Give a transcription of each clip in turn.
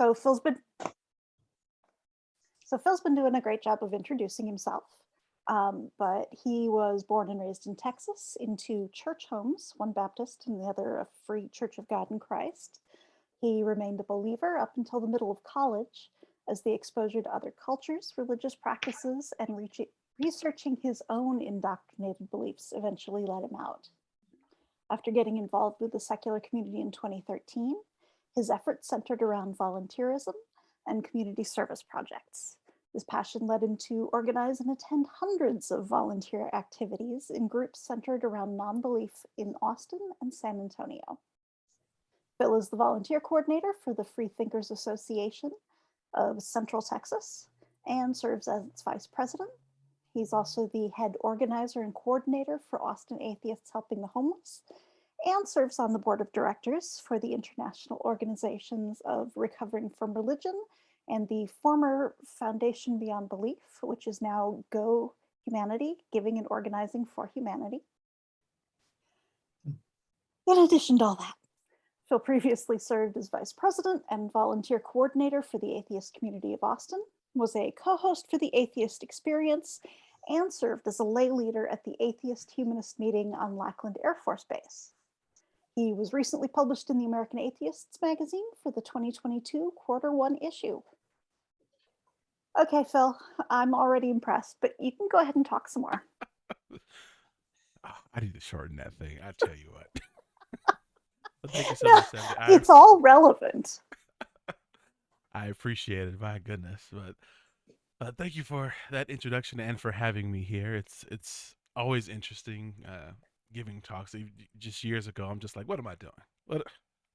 So Phil's been so Phil's been doing a great job of introducing himself. But he was born and raised in Texas in two church homes, one Baptist and the other a Free Church of God in Christ. He remained a believer up until the middle of college, as the exposure to other cultures, religious practices, and researching his own indoctrinated beliefs eventually led him out. After getting involved with the secular community in 2013, his efforts centered around volunteerism and community service projects. This passion led him to organize and attend hundreds of volunteer activities in groups centered around non-belief in Austin and San Antonio. Phil is the volunteer coordinator for the Freethinkers Association of Central Texas and serves as its vice president. He's also the head organizer and coordinator for Austin Atheists Helping the Homeless and serves on the board of directors for the International Organizations of Recovering from Religion and the former Foundation Beyond Belief, which is now Go Humanity, Giving and Organizing for Humanity. In addition to all that, Phil previously served as vice president and volunteer coordinator for the Atheist Community of Austin, was a co-host for the Atheist Experience, and served as a lay leader at the Atheist Humanist Meeting on Lackland Air Force Base. He was recently published in the American Atheists magazine for the 2022 Q1 issue. Okay, Phil, I'm already impressed, but you can go ahead and talk some more. I need to shorten that thing. I tell you what. Thank you so No, much, Sandy. it's all relevant. I appreciate it. My goodness, but thank you for that introduction and for having me here. It's always interesting giving talks. Just years ago, I'm just like, what am I doing? What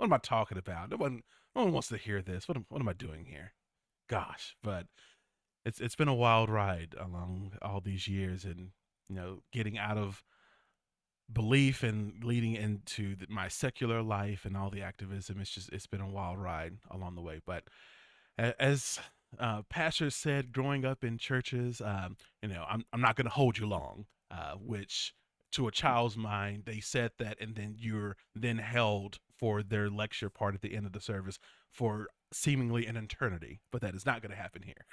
am I talking about? No one wants to hear this. What am I doing here? Gosh, but it's been a wild ride along all these years, and getting out of belief and leading into my secular life and all the activism. It's been a wild ride along the way. But as Pastor said, growing up in churches, I'm not going to hold you long. Which to a child's mind, they said that, and then you're then held for their lecture part at the end of the service for seemingly an eternity. But that is not going to happen here.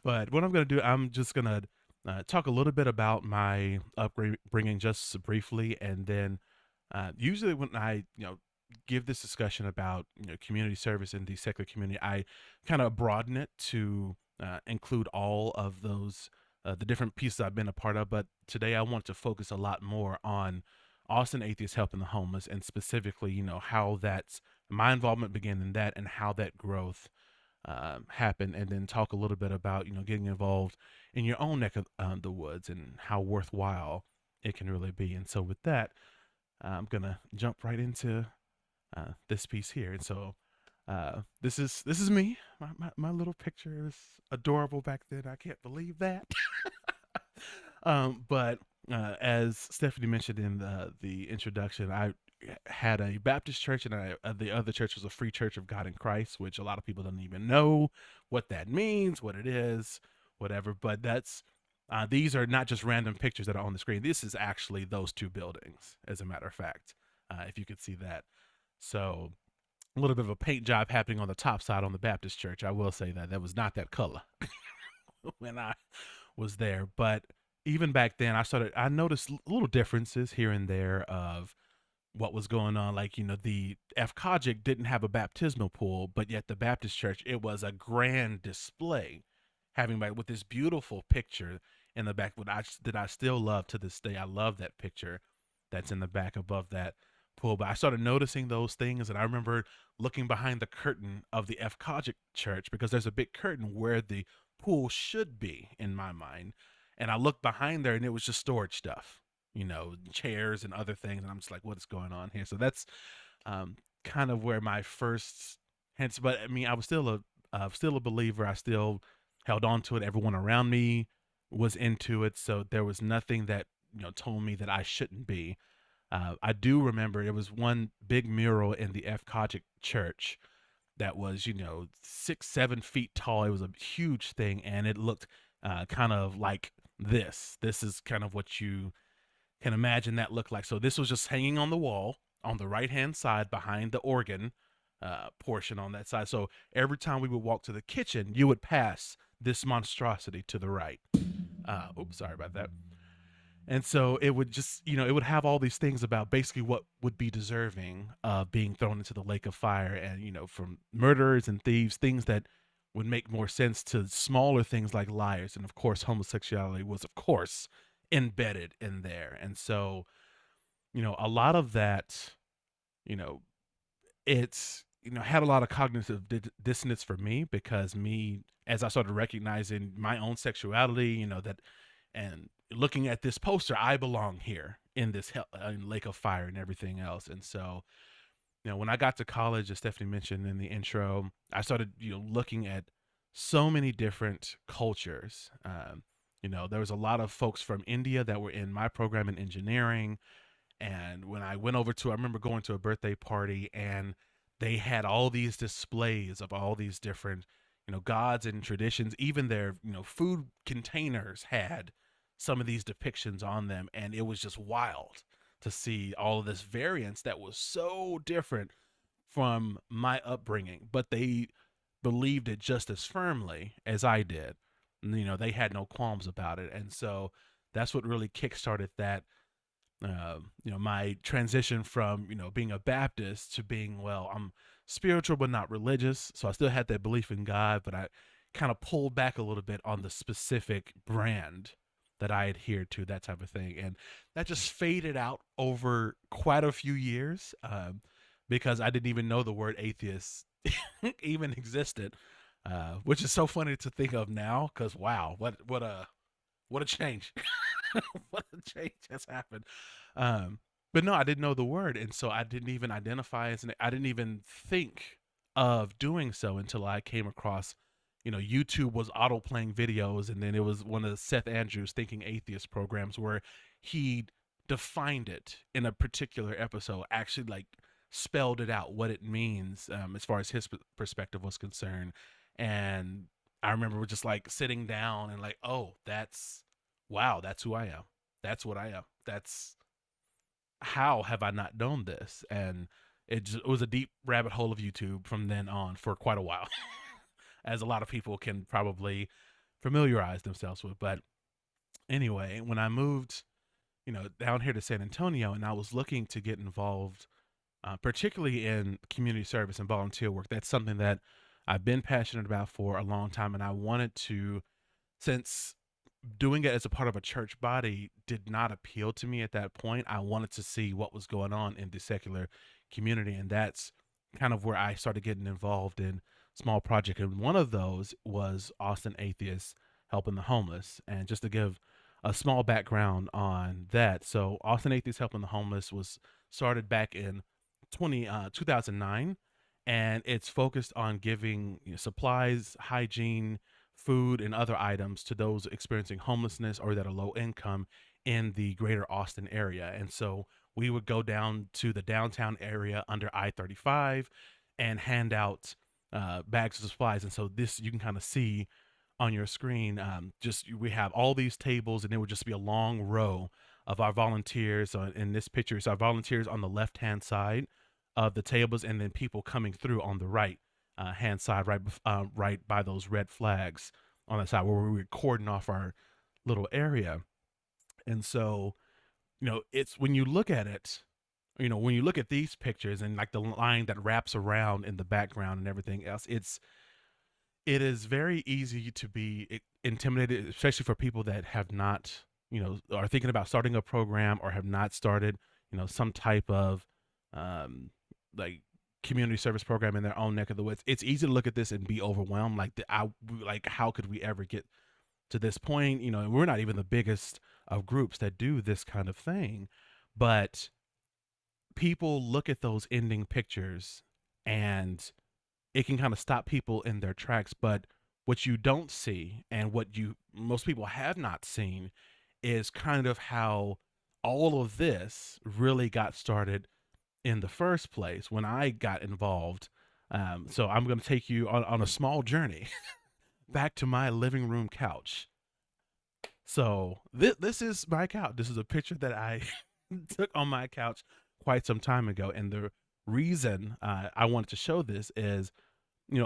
But what I'm going to do, I'm just going to talk a little bit about my upbringing just briefly, and then usually when I give this discussion about community service in the secular community, I kind of broaden it to include all of those the different pieces I've been a part of. But today I want to focus a lot more on Austin Atheists Helping the Homeless, and specifically how that's my involvement began in that and how that growth happen, and then talk a little bit about getting involved in your own neck of the woods and how worthwhile it can really be. And so with that, I'm gonna jump right into this piece here. And so this is me. My little picture is adorable back then. I can't believe that. But as Stephanie mentioned in the introduction, I had a Baptist church, and the other church was a Free Church of God in Christ, which a lot of people don't even know what that means, what it is, whatever. But that's these are not just random pictures that are on the screen. This is actually those two buildings, as a matter of fact, if you could see that. So a little bit of a paint job happening on the top side on the Baptist church. I will say that was not that color when I was there. But even back then, I noticed little differences here and there of what was going on. Like, the F. Kojic didn't have a baptismal pool, but yet the Baptist church, it was a grand display, having with this beautiful picture in the back, that I still love to this day. I love that picture that's in the back above that pool. But I started noticing those things, and I remember looking behind the curtain of the F. Kojic church, because there's a big curtain where the pool should be in my mind. And I looked behind there, and it was just storage stuff, chairs and other things. And I'm just like, what is going on here? So that's kind of where my first hints. But I mean, I was still a believer. I still held on to it. Everyone around me was into it, so there was nothing that told me that I shouldn't be. I do remember there was one big mural in the F. Kojic church that was 6-7 feet tall. It was a huge thing, and it looked kind of like this. This is kind of what you can imagine that looked like. So this was just hanging on the wall on the right hand side behind the organ, portion on that side. So every time we would walk to the kitchen, you would pass this monstrosity to the right. Oops, sorry about that. And so it would just, it would have all these things about basically what would be deserving of being thrown into the lake of fire, and, from murderers and thieves, things that would make more sense to smaller things like liars. And of course, homosexuality was, of course, embedded in there. And so, a lot of that, you know, it's, had a lot of cognitive dissonance for me, because as I started recognizing my own sexuality, that, and looking at this poster, I belong here in this in lake of fire and everything else. And so, when I got to college, as Stephanie mentioned in the intro, I started, looking at so many different cultures. There was a lot of folks from India that were in my program in engineering. And when I went I remember going to a birthday party, and they had all these displays of all these different, gods and traditions. Even their, food containers had some of these depictions on them. And it was just wild to see all of this variance that was so different from my upbringing, but they believed it just as firmly as I did. And, they had no qualms about it. And so that's what really kickstarted that, my transition from, being a Baptist to being, well, I'm spiritual but not religious. So I still had that belief in God, but I kind of pulled back a little bit on the specific brand that I adhered to, that type of thing. And that just faded out over quite a few years, because I didn't even know the word atheist even existed, which is so funny to think of now, because wow, what a change. What a change has happened. But no, I didn't know the word. And so I didn't even identify as I didn't even think of doing so until I came across, YouTube was auto playing videos. And then it was one of Seth Andrews' Thinking Atheist programs, where he defined it in a particular episode, actually like spelled it out, what it means, as far as his perspective was concerned. And I remember just like sitting down and like, oh, wow, that's who I am. That's what I am. How have I not known this? And it was a deep rabbit hole of YouTube from then on for quite a while, as a lot of people can probably familiarize themselves with. But anyway, when I moved, down here to San Antonio, and I was looking to get involved, particularly in community service and volunteer work, that's something that I've been passionate about for a long time. And I wanted to, since doing it as a part of a church body did not appeal to me at that point, I wanted to see what was going on in the secular community. And that's kind of where I started getting involved in small projects. And one of those was Austin Atheists Helping the Homeless. And just to give a small background on that, so Austin Atheists Helping the Homeless was started back in 2009, and it's focused on giving, supplies, hygiene, food, and other items to those experiencing homelessness or that are low income in the greater Austin area. And so we would go down to the downtown area under I-35 and hand out bags of supplies. And so this, you can kind of see on your screen, just we have all these tables, and it would just be a long row of our volunteers. In this picture, it's our volunteers on the left hand side of the tables, and then people coming through on the right hand side, right by those red flags on the side, where we were cordon off our little area. And so, it's when you look at it, when you look at these pictures and like the line that wraps around in the background and everything else, it is very easy to be intimidated, especially for people that have not, are thinking about starting a program or have not started, some type of like community service program in their own neck of the woods. It's easy to look at this and be overwhelmed. Like how could we ever get to this point? And we're not even the biggest of groups that do this kind of thing, but people look at those ending pictures and it can kind of stop people in their tracks. But what you don't see, and what most people have not seen, is kind of how all of this really got started in the first place when I got involved. So I'm going to take you on a small journey back to my living room couch. So this is my couch. This is a picture that I took on my couch quite some time ago. And the reason I wanted to show this is,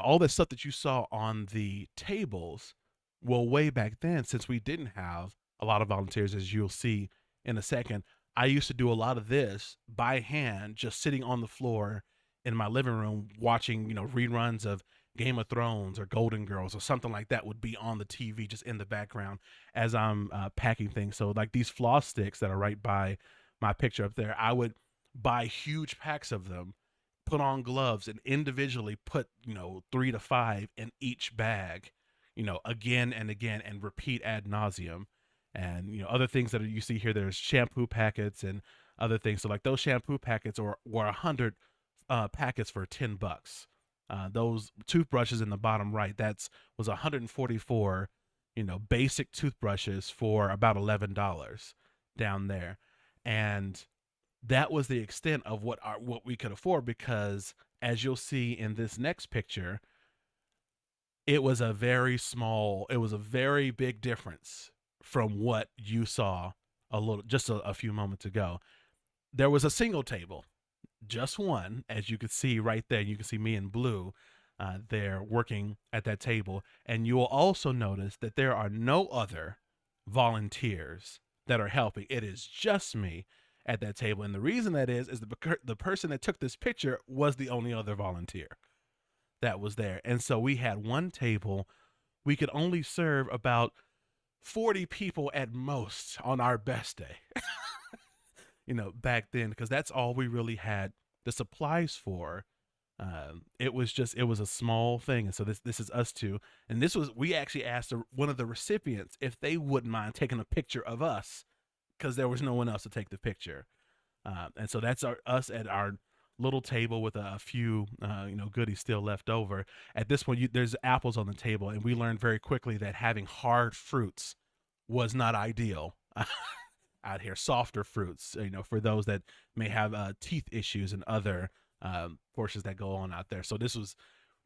all the stuff that you saw on the tables, well, way back then, since we didn't have a lot of volunteers, as you'll see in a second, I used to do a lot of this by hand, just sitting on the floor in my living room watching, reruns of Game of Thrones or Golden Girls or something like that would be on the TV just in the background as I'm packing things. So, like these floss sticks that are right by my picture up there, I would buy huge packs of them, put on gloves, and individually put 3 to 5 in each bag, again and again, and repeat ad nauseum. And other things that you see here, there's shampoo packets and other things. So like those shampoo packets were 100 packets for $10. Those toothbrushes in the bottom right, was 144 basic toothbrushes for about $11 down there. And that was the extent of what we could afford, because as you'll see in this next picture, it was a very big difference from what you saw a few moments ago. There was a single table, just one, as you could see right there. You can see me in blue there working at that table. And you will also notice that there are no other volunteers that are helping. It is just me at that table. And the reason that is the person that took this picture was the only other volunteer that was there. And so we had one table. We could only serve about 40 people at most on our best day, back then, because that's all we really had the supplies for. It was a small thing. And so this is us two. And we actually asked one of the recipients if they wouldn't mind taking a picture of us, because there was no one else to take the picture. And so that's us at our little table with a few, goodies still left over. At this point, there's apples on the table, and we learned very quickly that having hard fruits was not ideal out here. Softer fruits, for those that may have teeth issues and other portions that go on out there. So this was,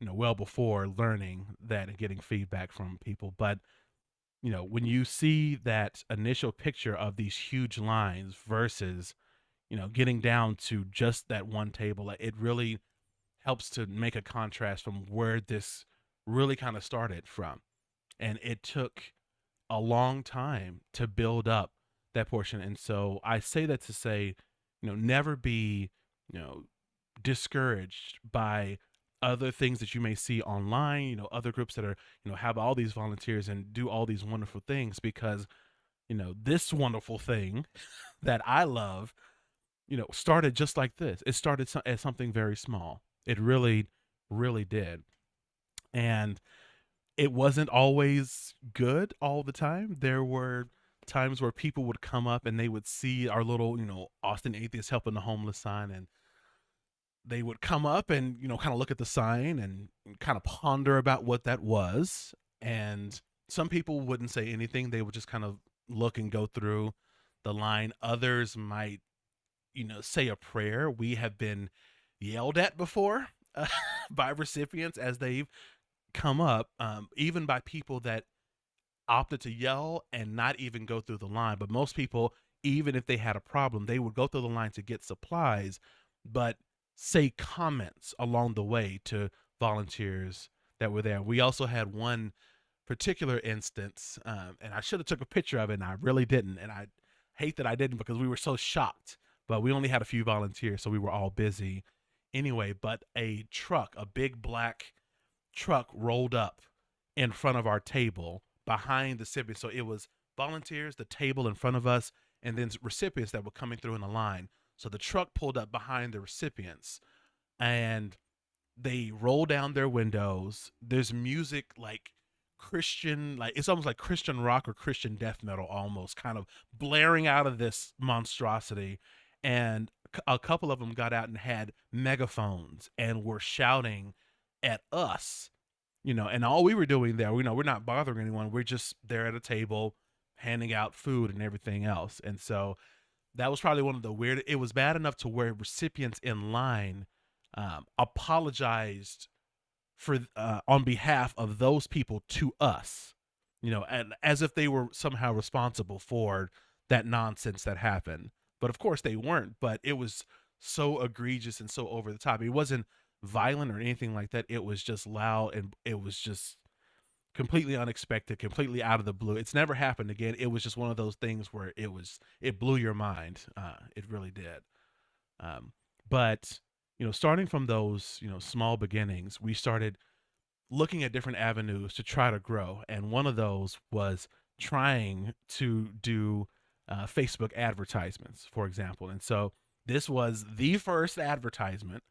well before learning that and getting feedback from people. But when you see that initial picture of these huge lines versus getting down to just that one table, it really helps to make a contrast from where this really kind of started from. And it took a long time to build up that portion. And so I say that to say, never be, discouraged by other things that you may see online, other groups that are, have all these volunteers and do all these wonderful things, because, this wonderful thing that I love, started just like this. It started as something very small. It really, really did. And it wasn't always good all the time. There were times where people would come up and they would see our little, Austin Atheists Helping the Homeless sign, and they would come up and, kind of look at the sign and kind of ponder about what that was. And some people wouldn't say anything. They would just kind of look and go through the line. Others might, say a prayer. We have been yelled at before by recipients as they've come up, even by people that opted to yell and not even go through the line. But most people, even if they had a problem, they would go through the line to get supplies, but say comments along the way to volunteers that were there. We also had one particular instance, and I should have took a picture of it, and I really didn't. And I hate that I didn't, because we were so shocked. But we only had a few volunteers, so we were all busy anyway. But a big black truck rolled up in front of our table behind the recipients. So it was volunteers, the table in front of us, and then recipients that were coming through in a line. So the truck pulled up behind the recipients, and they roll down their windows. There's music like Christian, like it's almost like Christian rock or Christian death metal, almost kind of blaring out of this monstrosity. And a couple of them got out and had megaphones and were shouting at us, and all we were doing there, we're not bothering anyone. We're just there at a table handing out food and everything else. And so that was probably one of the weird. It was bad enough to where recipients in line apologized for on behalf of those people to us, and as if they were somehow responsible for that nonsense that happened. But of course they weren't. But it was so egregious and so over the top. It wasn't violent or anything like that. It was just loud, and it was just completely unexpected, completely out of the blue. It's never happened again. It was just one of those things where it blew your mind. It really did. Um, but starting from those small beginnings, we started looking at different avenues to try to grow, and one of those was trying to do Facebook advertisements, for example. And so this was the first advertisement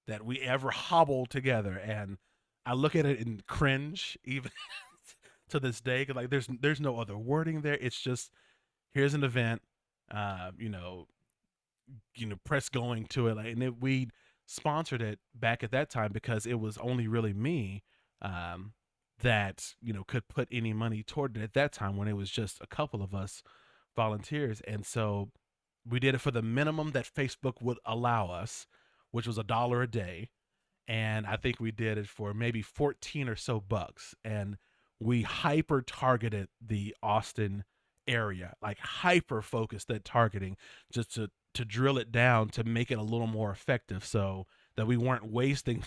that we ever hobbled together, and I look at it and cringe even to this day. 'Cause, like, there's no other wording there. It's just, here's an event, uh, you know, press going to it, like, and we sponsored it back at that time because it was only really me, um, that could put any money toward it at that time, when it was just a couple of us volunteers. And so we did it for the minimum that Facebook would allow us, which was $1 a day. And I think we did it for maybe 14 or so bucks. And we hyper targeted the Austin area, like hyper focused at targeting, just to drill it down to make it a little more effective, so that we weren't wasting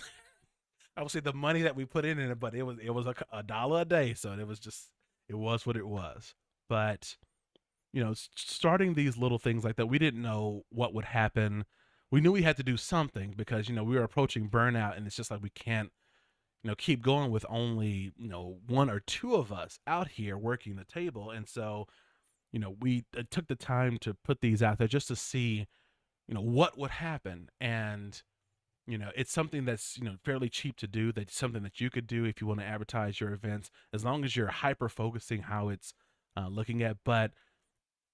I would say the money that we put in it, but it was $1 a day, so it was what it was. But starting these little things like that, we didn't know what would happen. We knew we had to do something because we were approaching burnout, and it's just like, we can't keep going with only one or two of us out here working the table. And so we took the time to put these out there just to see what would happen. And it's something that's fairly cheap to do. That's something that you could do if you want to advertise your events, as long as you're hyper focusing how it's looking at. But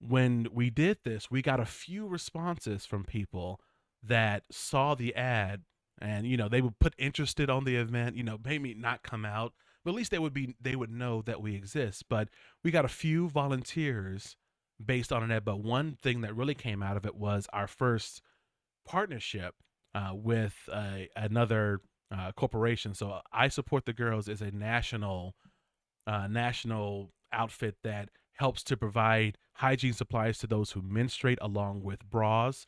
when we did this, we got a few responses from people that saw the ad, and they would put interested on the event, maybe not come out, but at least they would know that we exist. But we got a few volunteers based on an ad. But one thing that really came out of it was our first partnership with another corporation. So I Support the Girls is a national outfit that helps to provide hygiene supplies to those who menstruate, along with bras,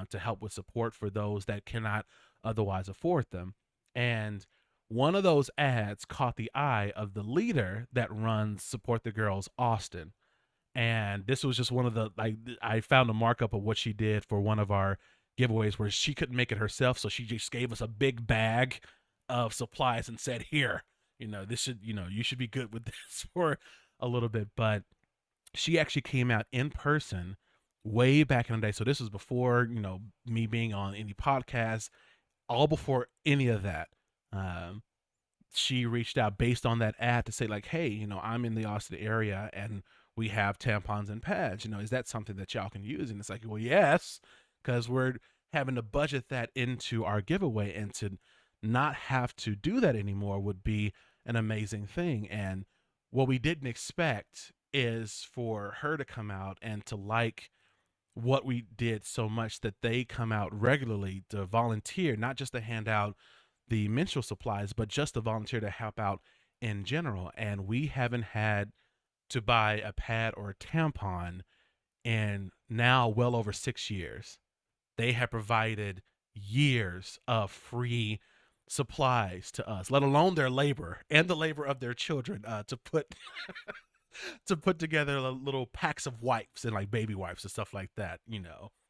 to help with support for those that cannot otherwise afford them. And one of those ads caught the eye of the leader that runs Support the Girls Austin. And this was just one of the, like, I found a markup of what she did for one of our giveaways where she couldn't make it herself, so she just gave us a big bag of supplies and said, here, this should, you should be good with this for a little bit. But she actually came out in person way back in the day. So this was before, me being on any podcast, all before any of that. Um, she reached out based on that ad to say, like, hey, I'm in the Austin area, and we have tampons and pads. Is that something that y'all can use? And it's like, well, yes, because we're having to budget that into our giveaway, and to not have to do that anymore would be an amazing thing. And what we didn't expect is for her to come out and to like what we did so much that they come out regularly to volunteer, not just to hand out the menstrual supplies, but just to volunteer to help out in general. And we haven't had to buy a pad or a tampon in now well over 6 years. They have provided years of free supplies to us, let alone their labor and the labor of their children, to put to put together little packs of wipes and like baby wipes and stuff like that.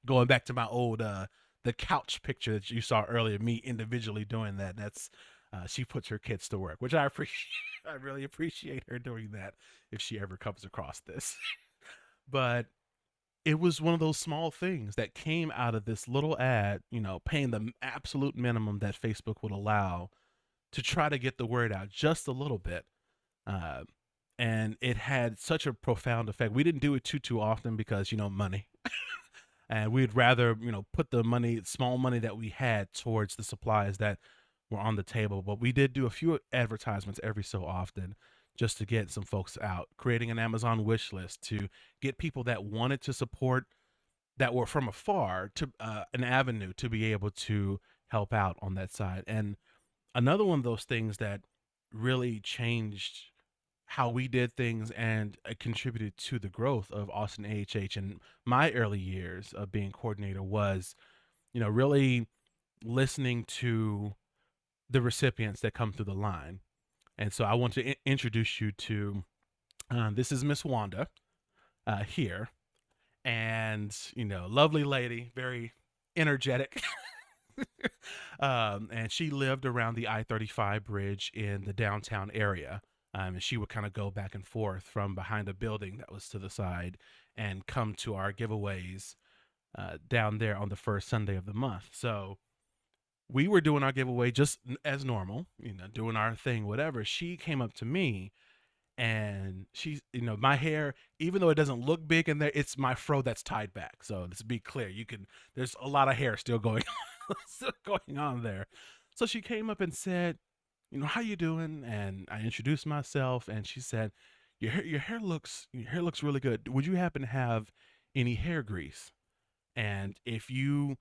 Going back to my old the couch picture that you saw earlier, me individually doing that. That's she puts her kids to work, which I appreciate. I really appreciate her doing that if she ever comes across this. But it was one of those small things that came out of this little ad, paying the absolute minimum that Facebook would allow to try to get the word out just a little bit. Uh, and it had such a profound effect. We didn't do it too often because money, and we'd rather put the money, small money that we had, towards the supplies that were on the table. But we did do a few advertisements every so often, just to get some folks out, creating an Amazon wish list to get people that wanted to support, that were from afar, to an avenue to be able to help out on that side. And another one of those things that really changed how we did things, and contributed to the growth of Austin AHH in my early years of being coordinator, was really listening to the recipients that come through the line. And so I want to introduce you to this is Miss Wanda here, and lovely lady, very energetic. And she lived around the I-35 bridge in the downtown area. And she would kind of go back and forth from behind a building that was to the side and come to our giveaways down there on the first Sunday of the month. So we were doing our giveaway just as normal, doing our thing, whatever. She came up to me and she's, my hair, even though it doesn't look big in there, it's my fro that's tied back. So let's be clear, there's a lot of hair still going, still going on there. So she came up and said, how you doing? And I introduced myself, and she said, your hair looks really good. Would you happen to have any hair grease? And if you're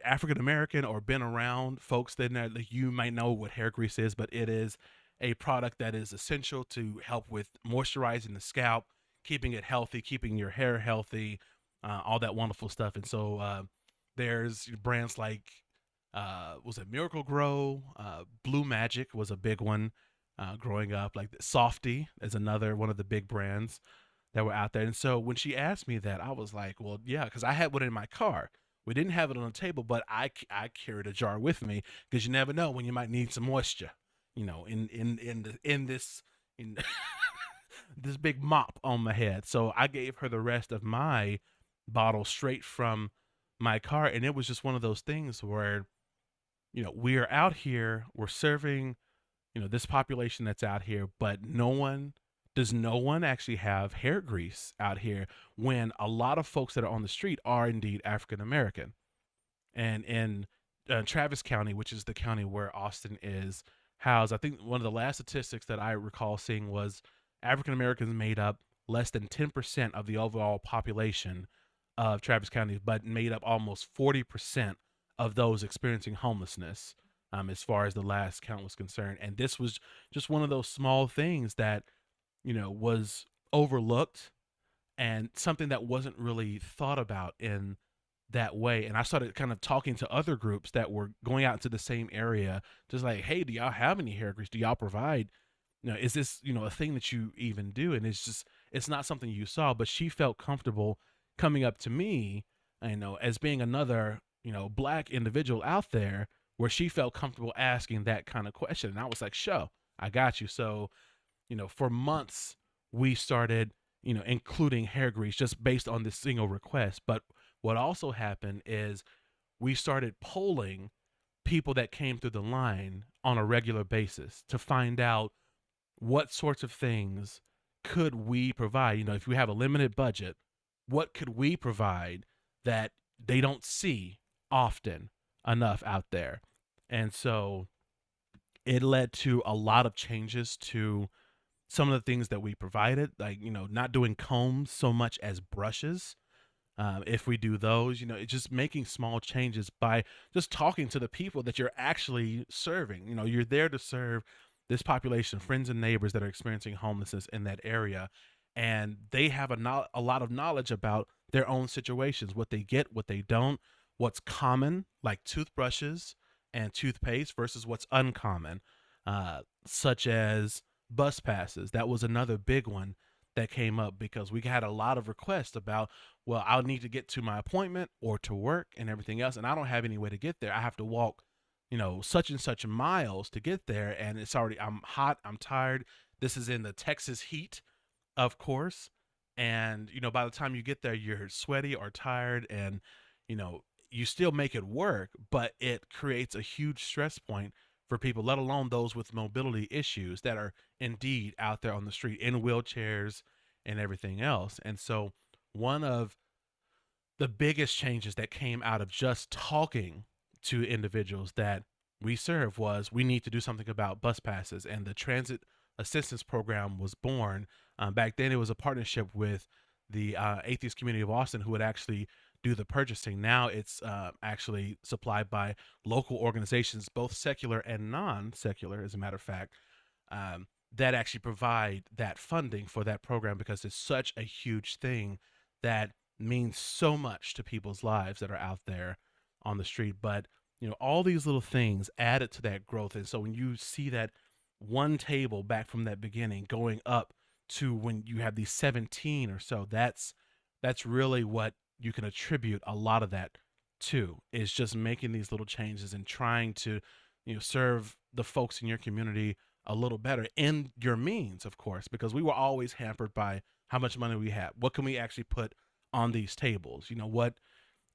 African American or been around folks, then like, you might know what hair grease is, but it is a product that is essential to help with moisturizing the scalp, keeping it healthy, keeping your hair healthy, all that wonderful stuff. And so there's brands like was it Miracle Grow, Blue Magic was a big one growing up. Like Softy is another one of the big brands that were out there. And so when she asked me that, I was like, well, yeah, because I had one in my car. We didn't have it on the table, but I carried a jar with me because you never know when you might need some moisture, in this in this big mop on my head. So I gave her the rest of my bottle straight from my car, and it was just one of those things where we are out here, we're serving this population that's out here, but no one actually have hair grease out here when a lot of folks that are on the street are indeed African American. And in Travis County, which is the county where Austin is housed, I think one of the last statistics that I recall seeing was African Americans made up less than 10% of the overall population of Travis County, but made up almost 40% of those experiencing homelessness, as far as the last count was concerned. And this was just one of those small things that was overlooked and something that wasn't really thought about in that way. And I started kind of talking to other groups that were going out into the same area, just like, hey, do y'all have any hair grease? Do y'all provide? Is this, a thing that you even do? And it's not something you saw, but she felt comfortable coming up to me, as being another, black individual out there where she felt comfortable asking that kind of question. And I was like, sure, I got you. So, for months we started, including hair grease just based on this single request. But what also happened is we started polling people that came through the line on a regular basis to find out what sorts of things could we provide. If we have a limited budget, what could we provide that they don't see often enough out there? And so it led to a lot of changes to some of the things that we provided, like not doing combs so much as brushes. If we do those, it's just making small changes by just talking to the people that you're actually serving. You're there to serve this population, friends and neighbors that are experiencing homelessness in that area, and they have a lot of knowledge about their own situations, what they get, what they don't, what's common, like toothbrushes and toothpaste, versus what's uncommon, such as bus passes. That was another big one that came up because we had a lot of requests about, well, I'll need to get to my appointment or to work and everything else, and I don't have any way to get there. I have to walk, such and such miles to get there, and I'm hot, I'm tired. This is in the Texas heat, of course. And, by the time you get there, you're sweaty or tired, and, you know, you still make it work, but it creates a huge stress point for people, let alone those with mobility issues that are indeed out there on the street in wheelchairs and everything else. And so, one of the biggest changes that came out of just talking to individuals that we serve was we need to do something about bus passes, and the transit assistance program was born. Back then it was a partnership with the Atheist Community of Austin, who would actually do the purchasing. Now it's actually supplied by local organizations, both secular and non-secular, as a matter of fact, that actually provide that funding for that program, because it's such a huge thing that means so much to people's lives that are out there on the street. But all these little things added to that growth. And so when you see that one table back from that beginning going up to when you have these 17 or so, that's really what you can attribute a lot of that to, is just making these little changes and trying to serve the folks in your community a little better in your means, of course, because we were always hampered by how much money we had. What can we actually put on these tables? What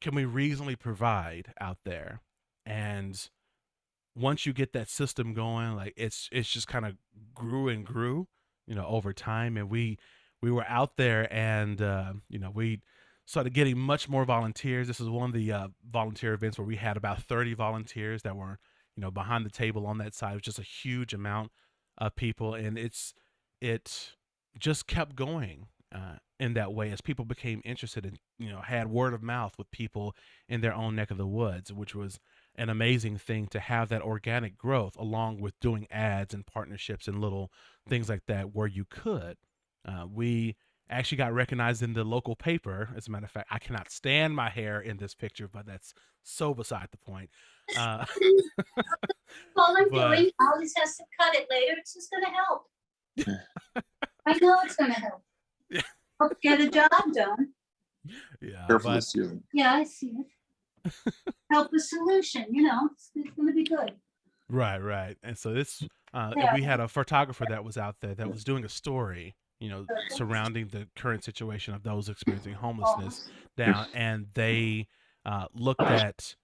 can we reasonably provide out there? And once you get that system going, like it's just kind of grew and grew, over time. And we were out there, and we started getting much more volunteers. This is one of the volunteer events where we had about 30 volunteers that were behind the table on that side. It was just a huge amount of people, and it just kept going in that way as people became interested and had word of mouth with people in their own neck of the woods, which was an amazing thing to have that organic growth, along with doing ads and partnerships and little things like that where you could. We actually got recognized in the local paper. As a matter of fact, I cannot stand my hair in this picture, but that's so beside the point. All I'm doing, I'll just have to cut it later. It's just going to help. I know it's going to help. Yeah. Help get a job done. Yeah. Careful assuming. Yeah, I see it. Help a solution, it's going to be good. Right. And so this, we had a photographer that was out there that was doing a story, surrounding the current situation of those experiencing homelessness down, and they looked at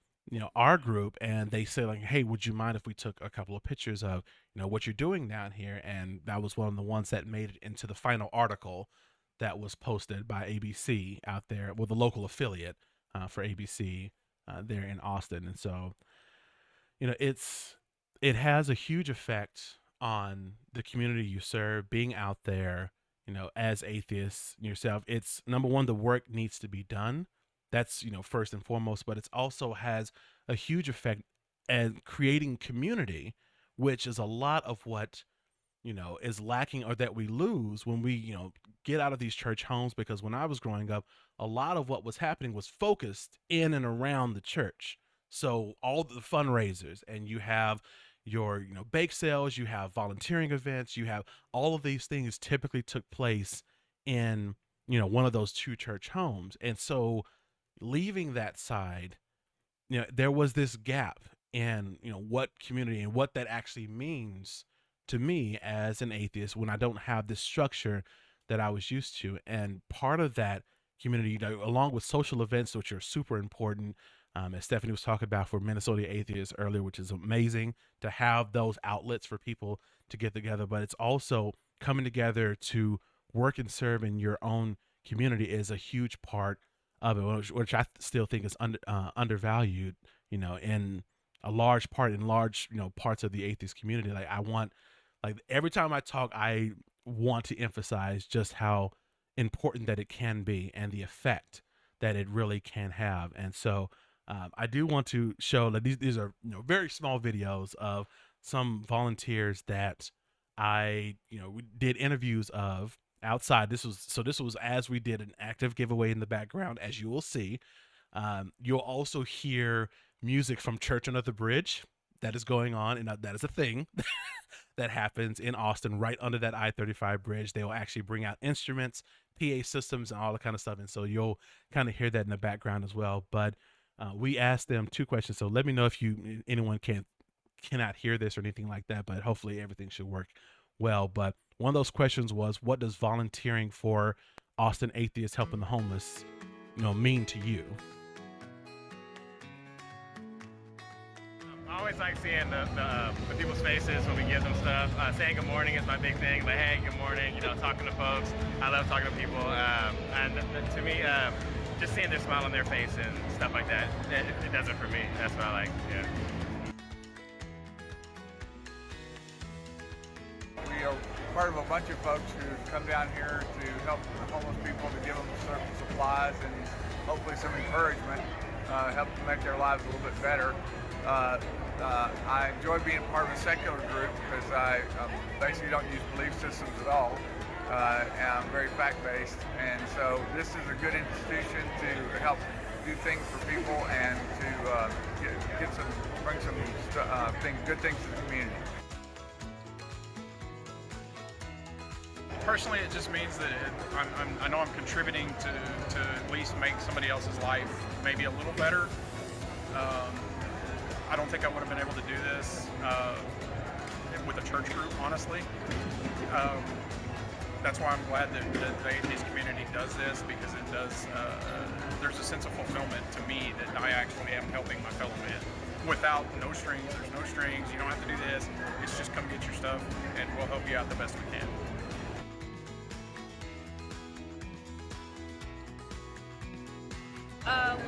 our group, and they said, like, hey, would you mind if we took a couple of pictures of what you're doing down here? And that was one of the ones that made it into the final article that was posted by ABC out there, with the local affiliate for ABC there in Austin. And so it has a huge effect on the community you serve, being out there as atheists yourself. It's number one, the work needs to be done. That's first and foremost, but it also has a huge effect at creating community, which is a lot of what is lacking, or that we lose when we get out of these church homes. Because when I was growing up, a lot of what was happening was focused in and around the church. So all the fundraisers, and you have your bake sales, you have volunteering events, you have all of these things typically took place in one of those two church homes. And so leaving that side, there was this gap in what community and what that actually means to me as an atheist, when I don't have this structure that I was used to. And part of that community, along with social events, which are super important, as Stephanie was talking about for Minnesota Atheists earlier, which is amazing to have those outlets for people to get together. But it's also coming together to work and serve in your own community is a huge part of it, which I still think is undervalued, in a large part, in large, parts of the atheist community. Like every time I talk, I want to emphasize just how important that it can be and the effect that it really can have. And so I do want to show that these are very small videos of some volunteers that I we did interviews of outside. This was as we did an active giveaway in the background, as you will see. You'll also hear music from Church Under the Bridge that is going on, and that is a thing that happens in Austin, right under that I-35 bridge. They will actually bring out instruments, PA systems, and all that kind of stuff, and so you'll kind of hear that in the background as well. But we asked them two questions, so let me know if anyone cannot hear this or anything like that, but hopefully everything should work well. But one of those questions was, what does volunteering for Austin Atheists Helping the Homeless mean to you? I always like seeing the people's faces when we give them stuff. Saying good morning is my big thing. Like, hey, good morning, talking to folks. I love talking to people. And to me, just seeing their smile on their face and stuff like that, it does it for me. That's what I like, yeah. We are part of a bunch of folks who come down here to help the homeless people, to give them certain supplies and hopefully some encouragement, help to make their lives a little bit better. I enjoy being part of a secular group because I basically don't use belief systems at all. and very fact-based. And so this is a good institution to help do things for people and to bring some good things to the community. Personally, it just means that I know I'm contributing to at least make somebody else's life maybe a little better. I don't think I would have been able to do this with a church group, honestly. That's why I'm glad that the atheist community does this, because it does. There's a sense of fulfillment to me that I actually am helping my fellow man. Without no strings, there's no strings. You don't have to do this. It's just come get your stuff, and we'll help you out the best we can.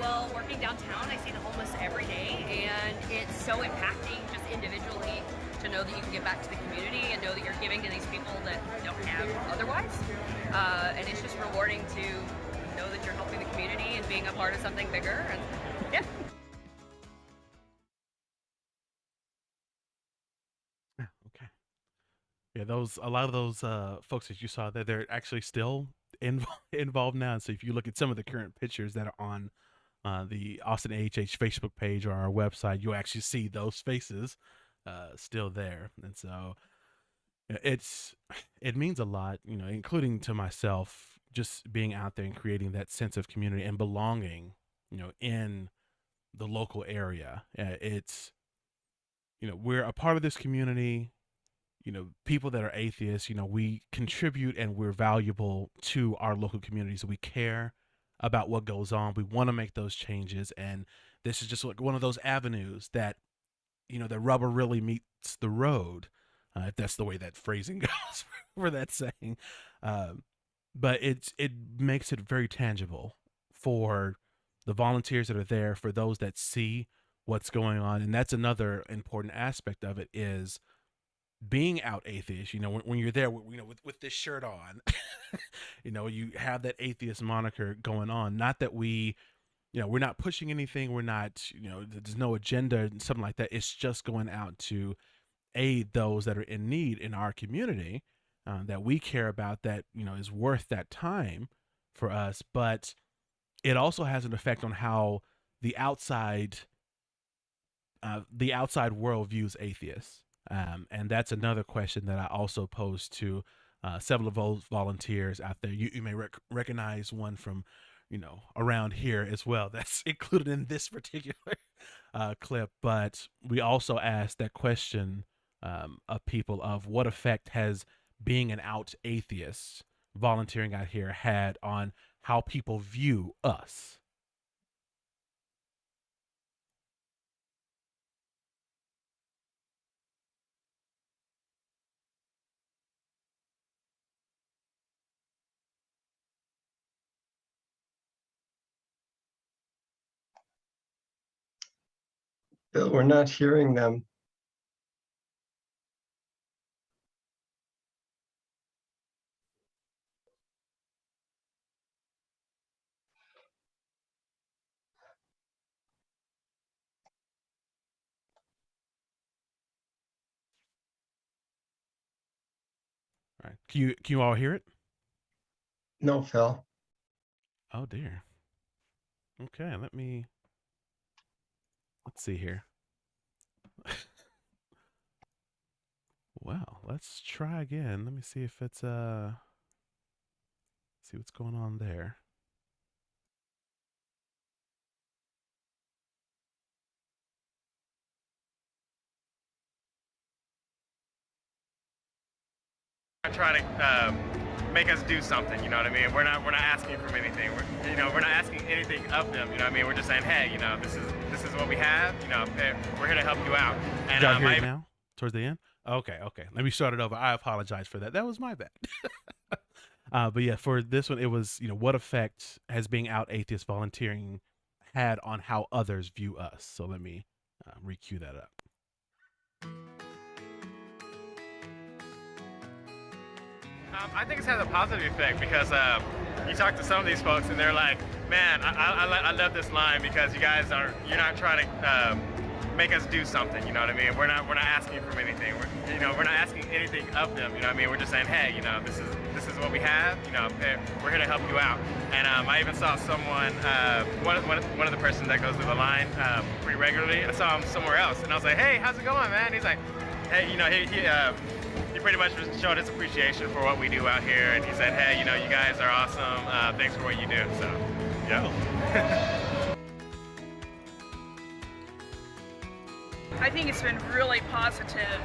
Well, working downtown, I see the homeless every day, and it's so impacting just individually to know that you can give back to the community and know that you're giving to these people that don't have otherwise. And it's just rewarding to know that you're helping the community and being a part of something bigger. And yeah. Okay. Yeah, a lot of those folks that you saw there, they're actually still involved now. And so if you look at some of the current pictures that are on the Austin AHH Facebook page or our website, you'll actually see those faces still there. And so it means a lot, including to myself, just being out there and creating that sense of community and belonging, in the local area. It's, we're a part of this community. People that are atheists, we contribute and we're valuable to our local communities. We care about what goes on. We want to make those changes. And this is just like one of those avenues that, the rubber really meets the road, if that's the way that phrasing goes for that saying. But it makes it very tangible for the volunteers that are there, for those that see what's going on. And that's another important aspect of it, is being out atheist. When you're there, with this shirt on, you have that atheist moniker going on. Not that we're not pushing anything. We're not, there's no agenda and something like that. It's just going out to aid those that are in need in our community, that we care about, that, is worth that time for us. But it also has an effect on how the outside world views atheists. And that's another question that I also posed to several of those volunteers out there. You may recognize one from, around here as well. That's included in this particular clip. But we also asked that question of people of what effect has being an out atheist volunteering out here had on how people view us. Bill, we're not hearing them. All right. Can you all hear it? No, Phil. Oh dear. Okay, let's see here. Well, let's try again. Let me see if it's see what's going on there. Trying to make us do something, you know what I mean? We're not asking from anything. We're not asking anything of them, you know what I mean? We're just saying, hey, this is what we have, we're here to help you out. And Y'all hear it now? Towards the end? Okay. Let me start it over. I apologize for that. That was my bad. But yeah, for this one, it was, what effect has being out atheist volunteering had on how others view us? So let me re-cue that up. I think it's had a positive effect, because you talk to some of these folks and they're like, man, I love this line, because you're not trying to make us do something. You know what I mean? We're not asking from anything. We're not asking anything of them. You know what I mean? We're just saying, hey, this is what we have. We're here to help you out. And I even saw someone, one of the persons that goes through the line pretty regularly. I saw him somewhere else, and I was like, hey, how's it going, man? He's like, hey, he pretty much showed his appreciation for what we do out here, and he said, hey, you guys are awesome. Thanks for what you do. So, yeah. I think it's been really positive.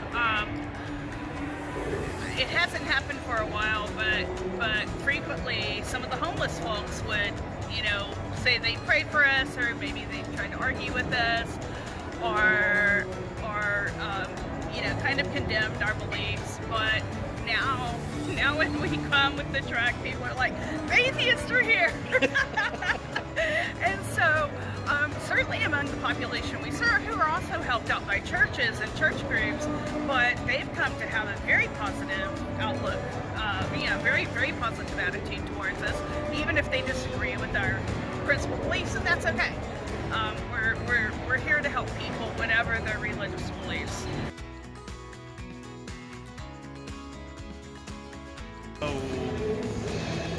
It hasn't happened for a while, but frequently some of the homeless folks would, say they prayed for us, or maybe they tried to argue with us, or kind of condemned our beliefs. But now when we come with the truck, people are like, the atheists are here. And so certainly among the population we serve, who are also helped out by churches and church groups, but they've come to have a very positive outlook, very, very positive attitude towards us, even if they disagree with our principal beliefs, and that's okay. We're here to help people, whatever their religious beliefs. So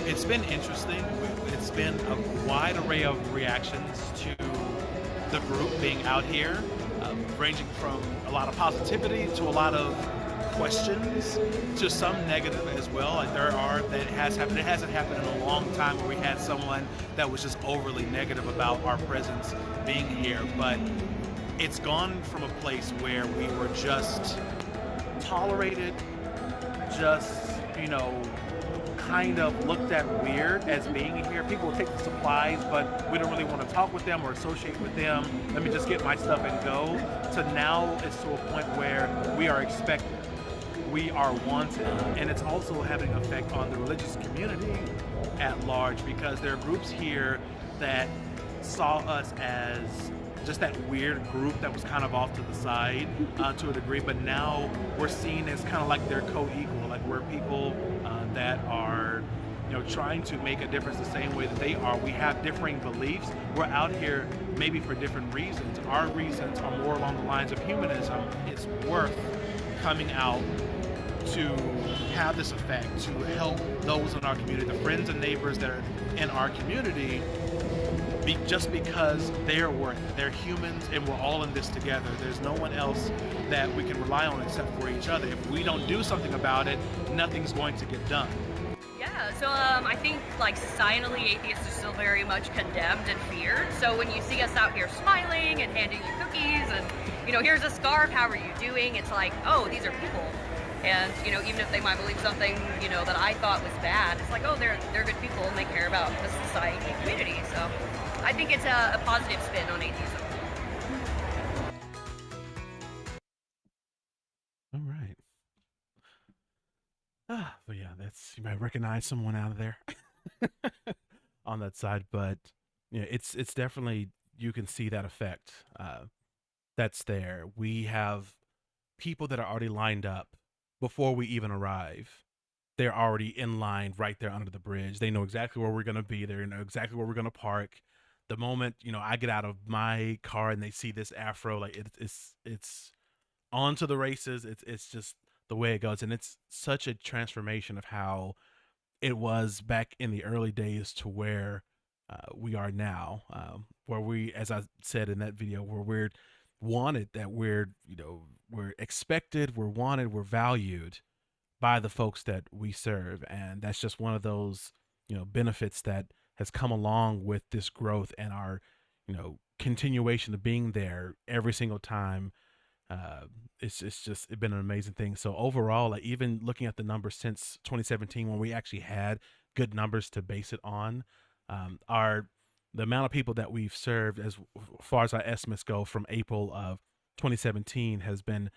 it's been interesting. It's been a wide array of reactions to the group being out here, ranging from a lot of positivity to a lot of questions to some negative as well. Like that has happened. It hasn't happened in a long time where we had someone that was just overly negative about our presence being here, but it's gone from a place where we were just tolerated, just kind of looked at weird as being here. People will take the supplies, but we don't really want to talk with them or associate with them. Let me just get my stuff and go. To now it's to a point where we are expected. We are wanted. And it's also having an effect on the religious community at large, because there are groups here that saw us as just that weird group that was kind of off to the side to a degree, but now we're seen as kind of like their co-equal, like we're people that are trying to make a difference the same way that they are. We have differing beliefs. We're out here maybe for different reasons. Our reasons are more along the lines of humanism. It's worth coming out to have this effect, to help those in our community, the friends and neighbors that are in our community, just because they're worth it. They're humans, and we're all in this together. There's no one else that we can rely on except for each other. If we don't do something about it, nothing's going to get done. Yeah, so I think societally, atheists are still very much condemned and feared. So when you see us out here smiling and handing you cookies and, here's a scarf, how are you doing? It's like, oh, these are people. And, even if they might believe something, that I thought was bad, it's like, oh, they're good people and they care about the society and community. So I think it's a positive spin on atheism. All right. But yeah, you might recognize someone out of there on that side, but it's definitely, you can see that effect that's there. We have people that are already lined up before we even arrive. They're already in line right there under the bridge. They know exactly where we're going to be. They know exactly where we're going to park. The moment I get out of my car and they see this afro, like it's on to the races. It's just the way it goes, and it's such a transformation of how it was back in the early days to where we are now, where we, as I said in that video, where we're wanted, that we're expected, we're wanted, we're valued by the folks that we serve. And that's just one of those benefits that has come along with this growth and our continuation of being there every single time. It's been an amazing thing. So overall, like even looking at the numbers since 2017, when we actually had good numbers to base it on, the amount of people that we've served as far as our estimates go from April of 2017 has been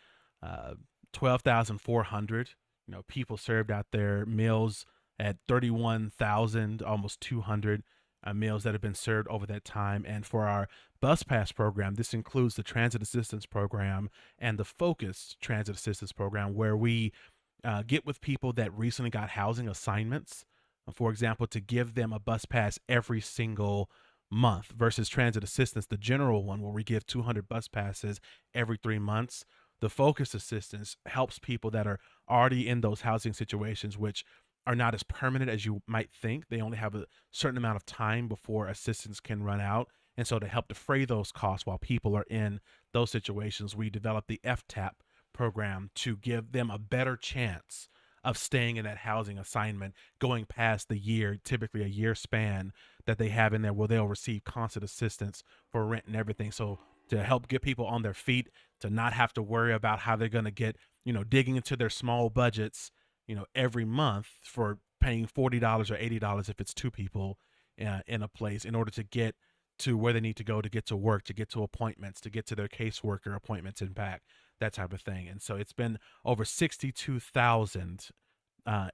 12,400 people served out there, meals at 31,000, almost 200 meals that have been served over that time. And for our bus pass program, this includes the transit assistance program and the focused transit assistance program, where we get with people that recently got housing assignments, for example, to give them a bus pass every single month versus transit assistance, the general one where we give 200 bus passes every 3 months. The focus assistance helps people that are already in those housing situations, which are not as permanent as you might think. They only have a certain amount of time before assistance can run out. And so to help defray those costs while people are in those situations, we developed the FTAP program to give them a better chance of staying in that housing assignment, going past the year, typically a year span that they have in there where they'll receive constant assistance for rent and everything. So to help get people on their feet, to not have to worry about how they're going to get, digging into their small budgets, every month for paying $40 or $80 if it's two people in a place in order to get to where they need to go to get to work, to get to appointments, to get to their caseworker appointments and back, that type of thing. And so it's been over 62,000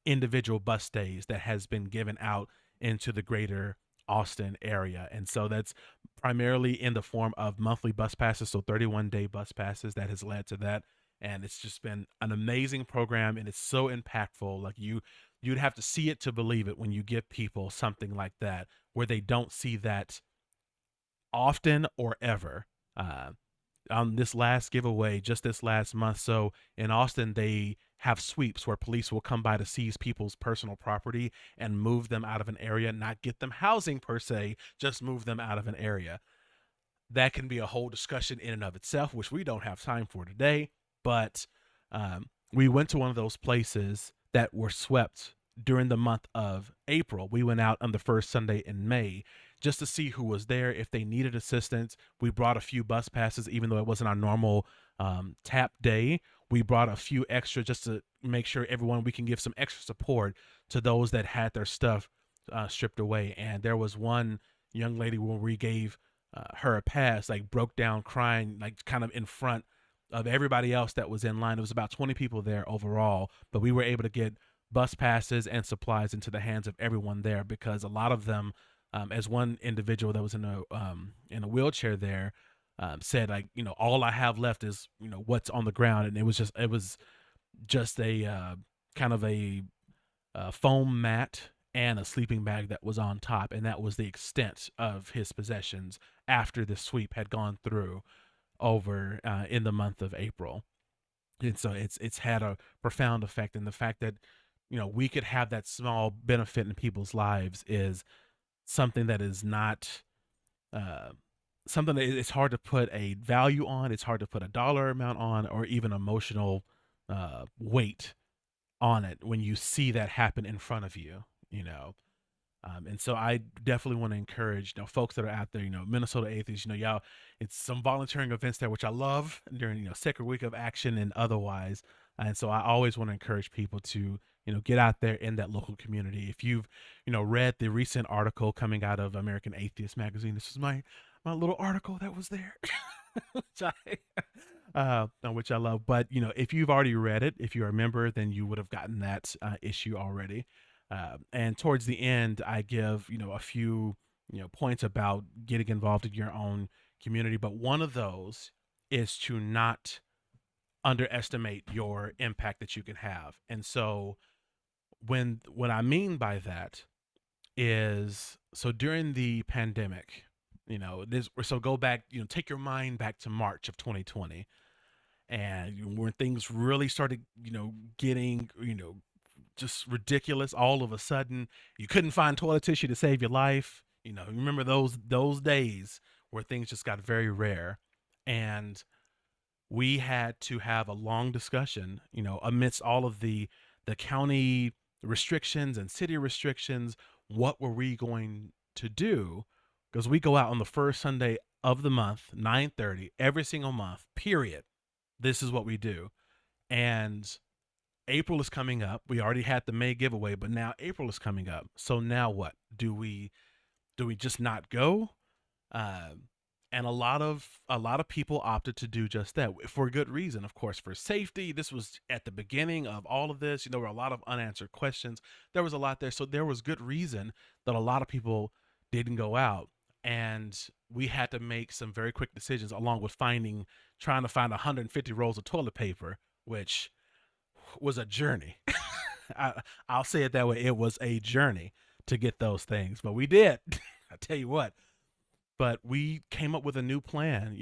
individual bus days that has been given out into the greater Austin area. And so that's primarily in the form of monthly bus passes, so 31-day bus passes that has led to that. And it's just been an amazing program, and it's so impactful. Like you'd have to see it to believe it when you give people something like that, where they don't see that often or ever. On this last giveaway, just this last month, so in Austin, they have sweeps where police will come by to seize people's personal property and move them out of an area, not get them housing per se, just move them out of an area. That can be a whole discussion in and of itself, which we don't have time for today. But we went to one of those places that were swept during the month of April. We went out on the first Sunday in May just to see who was there, if they needed assistance. We brought a few bus passes, even though it wasn't our normal tap day. We brought a few extra just to make sure we can give some extra support to those that had their stuff stripped away. And there was one young lady when we gave her a pass, like broke down crying, like kind of in front of everybody else that was in line. It was about 20 people there overall, but we were able to get bus passes and supplies into the hands of everyone there, because a lot of them, as one individual that was in a wheelchair there said, like, all I have left is, what's on the ground. And it was just a kind of a foam mat and a sleeping bag that was on top. And that was the extent of his possessions after the sweep had gone through over in the month of April. And so it's had a profound effect. And the fact that, we could have that small benefit in people's lives is something that is not something that it's hard to put a value on. It's hard to put a dollar amount on, or even emotional weight on it when you see that happen in front of you, and so I definitely want to encourage, folks that are out there, Minnesota Atheists, y'all, it's some volunteering events there, which I love during, Second Week of Action and otherwise. And so I always want to encourage people to, get out there in that local community. If you've, read the recent article coming out of American Atheists magazine, this is my little article that was there, which I love. But, if you've already read it, if you're a member, then you would have gotten that issue already. And towards the end, I give, a few, points about getting involved in your own community. But one of those is to not underestimate your impact that you can have. And so what I mean by that is, so during the pandemic, so go back, take your mind back to March of 2020, and when things really started, getting, just ridiculous. All of a sudden, you couldn't find toilet tissue to save your life. Remember those days where things just got very rare, and we had to have a long discussion, amidst all of the county restrictions and city restrictions. What were we going to do? Because we go out on the first Sunday of the month, 9:30, every single month, period. This is what we do. And April is coming up. We already had the May giveaway, but now April is coming up. So now what? Do we just not go? And a lot of people opted to do just that, for good reason, of course, for safety. This was at the beginning of all of this. There were a lot of unanswered questions. There was a lot there. So there was good reason that a lot of people didn't go out. And we had to make some very quick decisions, along with trying to find 150 rolls of toilet paper, which was a journey. I'll say it that way. It was a journey to get those things, but we did. I tell you what, but we came up with a new plan.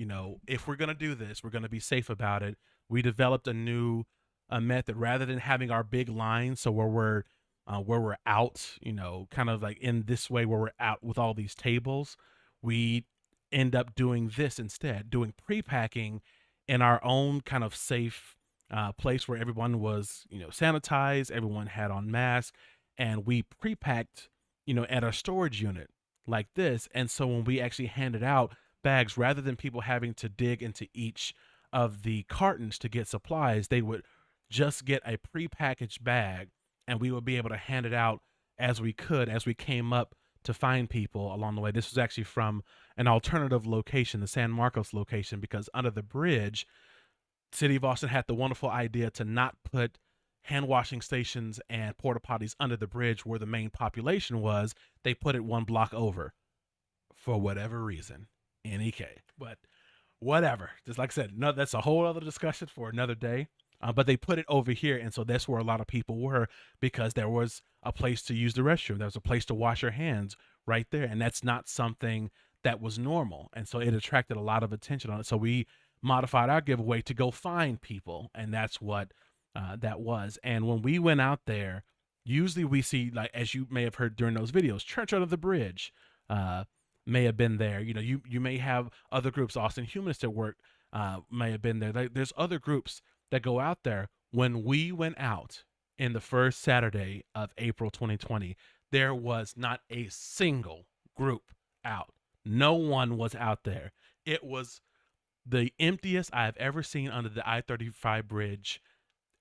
If we're going to do this, we're going to be safe about it. We developed a new method rather than having our big lines. So where we're out, kind of like in this way where we're out with all these tables, we end up doing this instead, doing pre-packing in our own kind of safe place where everyone was, sanitized, everyone had on masks, and we pre-packed, at a storage unit like this. And so when we actually handed out bags, rather than people having to dig into each of the cartons to get supplies, they would just get a pre-packaged bag, and we would be able to hand it out as we came up to find people along the way. This was actually from an alternative location, the San Marcos location, because under the bridge, City of Austin had the wonderful idea to not put hand washing stations and porta potties under the bridge where the main population was. They put it one block over for whatever reason. NEK. But whatever. Just like I said, no, that's a whole other discussion for another day. But they put it over here, and so that's where a lot of people were, because there was a place to use the restroom. There was a place to wash your hands right there, and that's not something that was normal. And so it attracted a lot of attention on it. So we modified our giveaway to go find people, and that's what that was. And when we went out there, usually we see, like, as you may have heard during those videos, Church Under the Bridge may have been there. You may have other groups, Austin Humanist at Work may have been there. There's other groups that go out there. When we went out in the first Saturday of April 2020, there was not a single group out. No one was out there. It was the emptiest I've ever seen under the I-35 bridge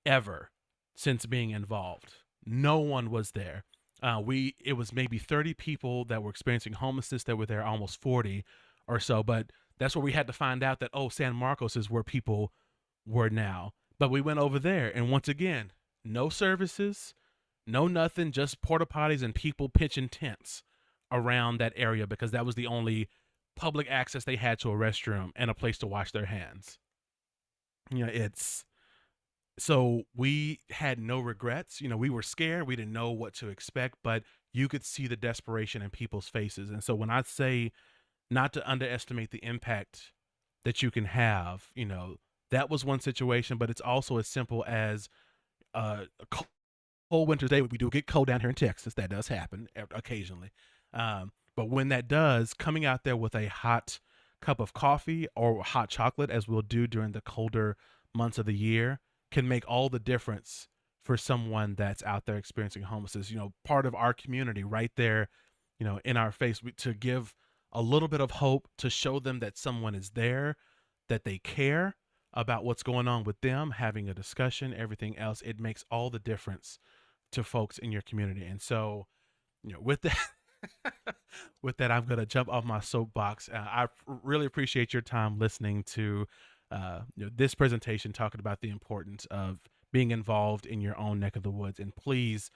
ever since being involved. No one was there. It was maybe 30 people that were experiencing homelessness that were there, almost 40 or so. But that's where we had to find out that, San Marcos is where people were now. But we went over there, and once again, no services, no nothing, just porta potties and people pitching tents around that area, because that was the only public access they had to a restroom and a place to wash their hands. So we had no regrets. We were scared. We didn't know what to expect, but you could see the desperation in people's faces. And so when I say not to underestimate the impact that you can have, that was one situation, but it's also as simple as a cold winter's day. We do get cold down here in Texas. That does happen occasionally. But when that does, coming out there with a hot cup of coffee or hot chocolate, as we'll do during the colder months of the year, can make all the difference for someone that's out there experiencing homelessness. Part of our community right there, in our face, to give a little bit of hope, to show them that someone is there, that they care about what's going on with them, having a discussion, everything else. It makes all the difference to folks in your community. And so, with that, I'm going to jump off my soapbox. I really appreciate your time listening to this presentation, talking about the importance of being involved in your own neck of the woods. And please,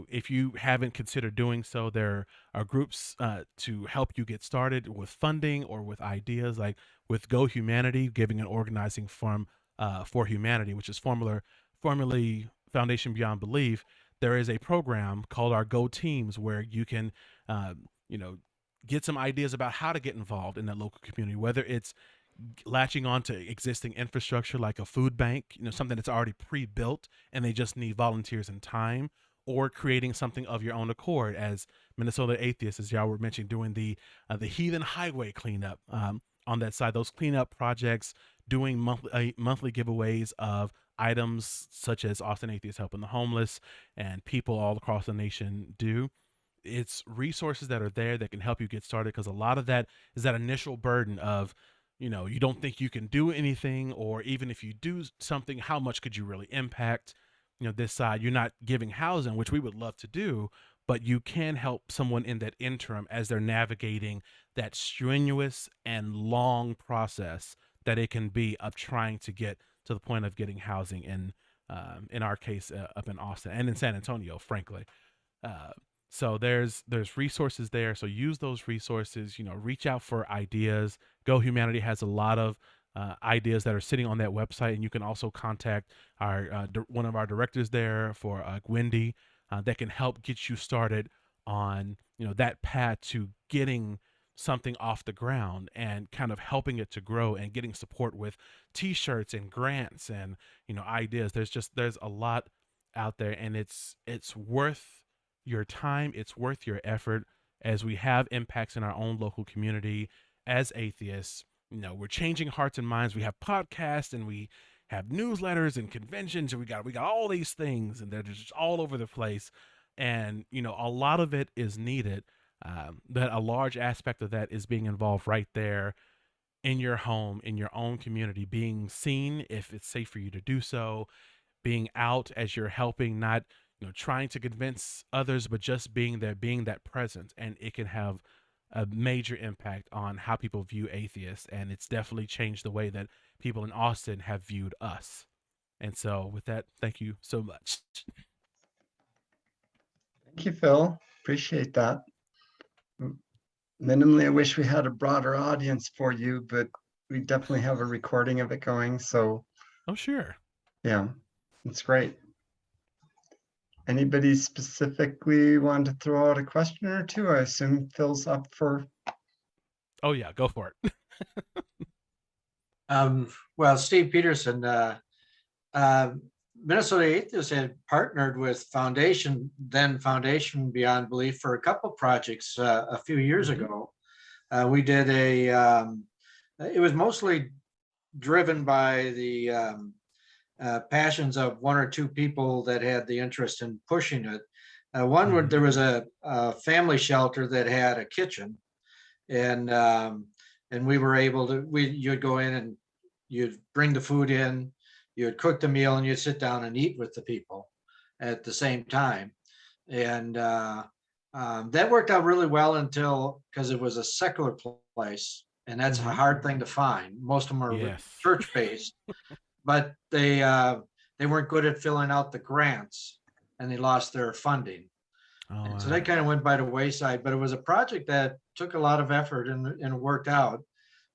if you haven't considered doing so, there are groups to help you get started with funding or with ideas, like with Go Humanity, giving and organizing for humanity, which is formerly Foundation Beyond Belief. There is a program called our Go Teams where you can, get some ideas about how to get involved in that local community, whether it's latching on to existing infrastructure like a food bank, something that's already pre-built and they just need volunteers and time, or creating something of your own accord, as Minnesota Atheists, as y'all were mentioning, doing the Heathen Highway cleanup on that side. Those cleanup projects, doing monthly giveaways of items such as Austin Atheists Helping the Homeless and people all across the nation do. It's resources that are there that can help you get started, because a lot of that is that initial burden of, you don't think you can do anything, or even if you do something, how much could you really impact? This side, you're not giving housing, which we would love to do, but you can help someone in that interim as they're navigating that strenuous and long process that it can be of trying to get to the point of getting housing in our case, up in Austin and in San Antonio, frankly. So there's resources there. So use those resources, reach out for ideas. Go Humanity has a lot of ideas that are sitting on that website, and you can also contact our one of our directors there, for Wendy, that can help get you started on that path to getting something off the ground and kind of helping it to grow and getting support with t-shirts and grants and, ideas. There's a lot out there, and it's worth your time. It's worth your effort as we have impacts in our own local community as atheists. We're changing hearts and minds. We have podcasts and we have newsletters and conventions, and we got all these things, and they're just all over the place. And a lot of it is needed. But a large aspect of that is being involved right there in your home, in your own community, being seen if it's safe for you to do so, being out as you're helping, not trying to convince others, but just being there, being that presence. And it can have a major impact on how people view atheists, and it's definitely changed the way that people in Austin have viewed us. And so with that, thank you so much. Thank you, Phil. Appreciate that. Minimally, I wish we had a broader audience for you, but we definitely have a recording of it going. So, Oh, sure. yeah, it's great. Anybody specifically want to throw out a question or two? I assume Phil's up for. Oh, yeah, go for it. Well, Steve Peterson, Minnesota Atheists had partnered with Foundation Beyond Belief for a couple projects a few years ago. We did it was mostly driven by the passions of one or two people that had the interest in pushing it. There was a family shelter that had a kitchen, and we were able to, you'd go in and you'd bring the food in, you'd cook the meal, and you'd sit down and eat with the people at the same time. And that worked out really well because it was a secular place, and that's a hard thing to find. Most of them are church-based, but they weren't good at filling out the grants, and they lost their funding. So that kind of went by the wayside, but it was a project that took a lot of effort and worked out.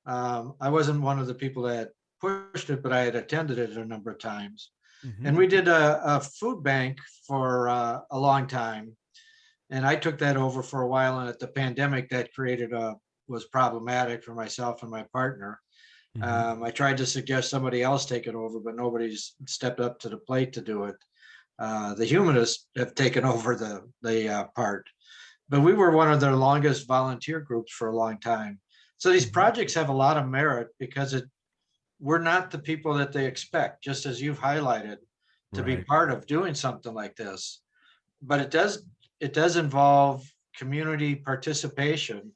I wasn't one of the people that pushed it, but I had attended it a number of times. And we did a food bank for a long time. And I took that over for a while. And at the pandemic, that was problematic for myself and my partner. I tried to suggest somebody else take it over, but nobody's stepped up to the plate to do it. The Humanists have taken over the part, but we were one of their longest volunteer groups for a long time. So these projects have a lot of merit because we're not the people that they expect, just as you've highlighted, to be part of doing something like this. But it does involve community participation,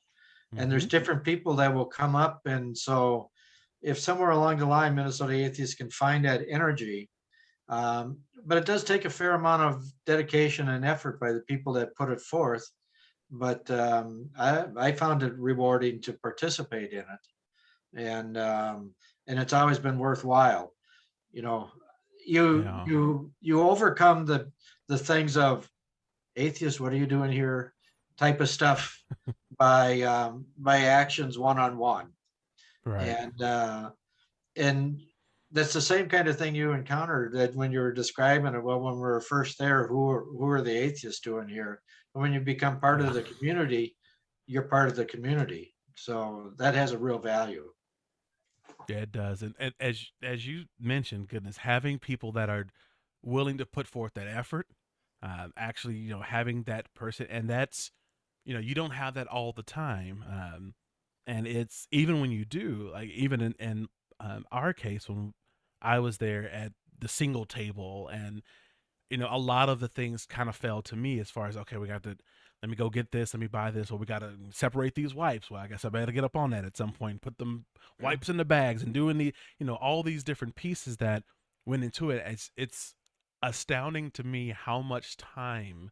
and there's different people that will come up. And so if somewhere along the line, Minnesota Atheists can find that energy, but it does take a fair amount of dedication and effort by the people that put it forth. But I found it rewarding to participate in it, and it's always been worthwhile. You overcome the things of atheists, what are you doing here, type of stuff by actions one-on-one. And that's the same kind of thing you encountered that when you were describing it. Well, when we were first there, who are the atheists doing here? And when you become part of the community, you're part of the community. So that has a real value. Yeah, it does. And as you mentioned, goodness, having people that are willing to put forth that effort, actually, having that person, and that's, you don't have that all the time. And it's, even when you do, like even in our case, when I was there at the single table, and a lot of the things kind of fell to me as far as, okay, let me go get this, let me buy this, or we got to separate these wipes. Well, I guess I better get up on that at some point, put them wipes in the bags, and doing all these different pieces that went into it. It's astounding to me how much time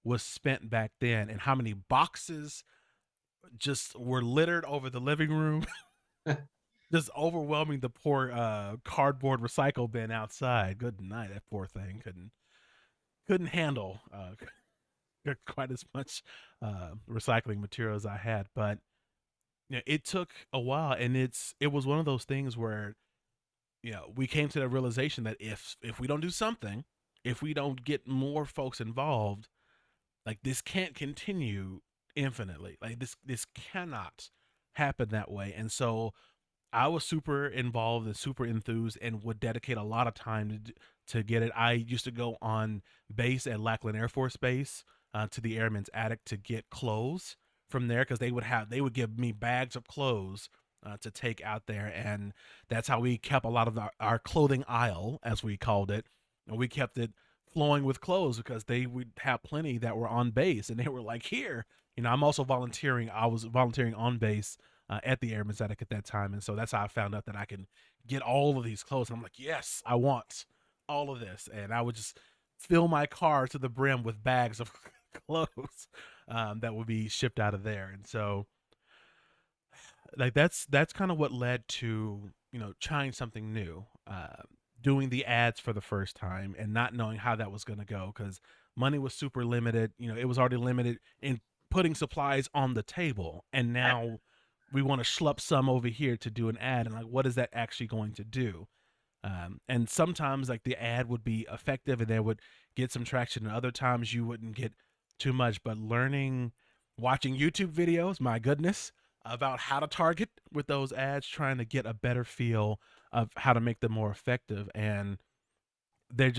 was spent back then, and how many boxes just were littered over the living room. Just overwhelming the poor cardboard recycle bin outside. Good night. That poor thing couldn't handle quite as much recycling material as I had. But it took a while, and it was one of those things where we came to the realization that if we don't do something, if we don't get more folks involved, like, this can't continue infinitely. Like this cannot happen that way. And so I was super involved and super enthused and would dedicate a lot of time to get it. I used to go on base at Lackland Air Force Base to the Airman's Attic to get clothes from there, because they would give me bags of clothes to take out there, and that's how we kept a lot of our clothing aisle, as we called it, and we kept it flowing with clothes because they would have plenty that were on base, and they were like, here, I'm also volunteering. I was volunteering on base at the Airman's Attic at that time, and so that's how I found out that I can get all of these clothes. And I'm like, yes, I want all of this, and I would just fill my car to the brim with bags of clothes that would be shipped out of there. And so, like, that's kind of what led to trying something new, doing the ads for the first time and not knowing how that was going to go, because money was super limited. It was already limited in putting supplies on the table, and now we want to schlepp some over here to do an ad, and like, what is that actually going to do? And sometimes like the ad would be effective and they would get some traction, and other times you wouldn't get too much. But watching YouTube videos, my goodness, about how to target with those ads, trying to get a better feel of how to make them more effective. And there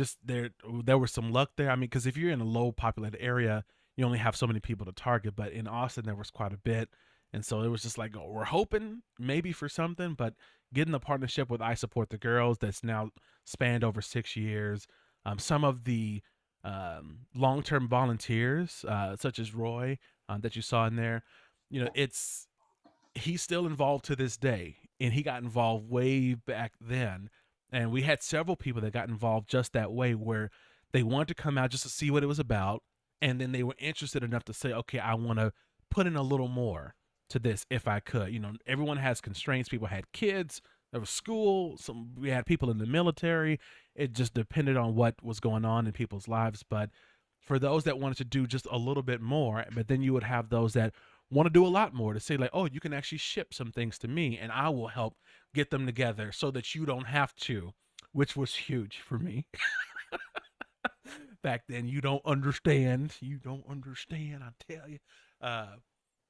was some luck there. I mean, because if you're in a low populated area, you only have so many people to target, but in Austin there was quite a bit. And so it was just like, we're hoping maybe for something, but getting the partnership with I Support the Girls that's now spanned over 6 years. Some of the long-term volunteers, such as Roy, that you saw in there, he's still involved to this day, and he got involved way back then. And we had several people that got involved just that way, where they wanted to come out just to see what it was about, and then they were interested enough to say, okay, I want to put in a little more to this if I could. Everyone has constraints. People had kids, there was school, we had people in the military. It just depended on what was going on in people's lives. But for those that wanted to do just a little bit more, but then you would have those that want to do a lot more, to say like, oh, you can actually ship some things to me and I will help get them together so that you don't have to, which was huge for me. Back then, you don't understand, I tell you.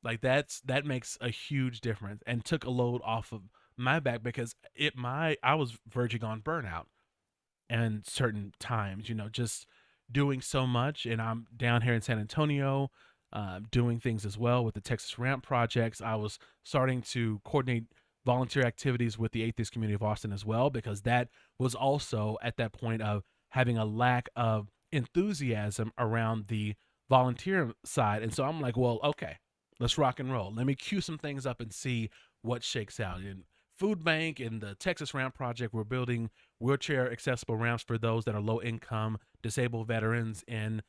Like that makes a huge difference, and took a load off of my back, because I was verging on burnout, and certain times, just doing so much. And I'm down here in San Antonio, doing things as well with the Texas Ramp projects. I was starting to coordinate volunteer activities with the Atheist Community of Austin as well, because that was also at that point of having a lack of enthusiasm around the volunteer side. And so I'm like, well, okay, let's rock and roll. Let me cue some things up and see what shakes out. In Food Bank and the Texas Ramp Project, we're building wheelchair accessible ramps for those that are low income, disabled veterans in,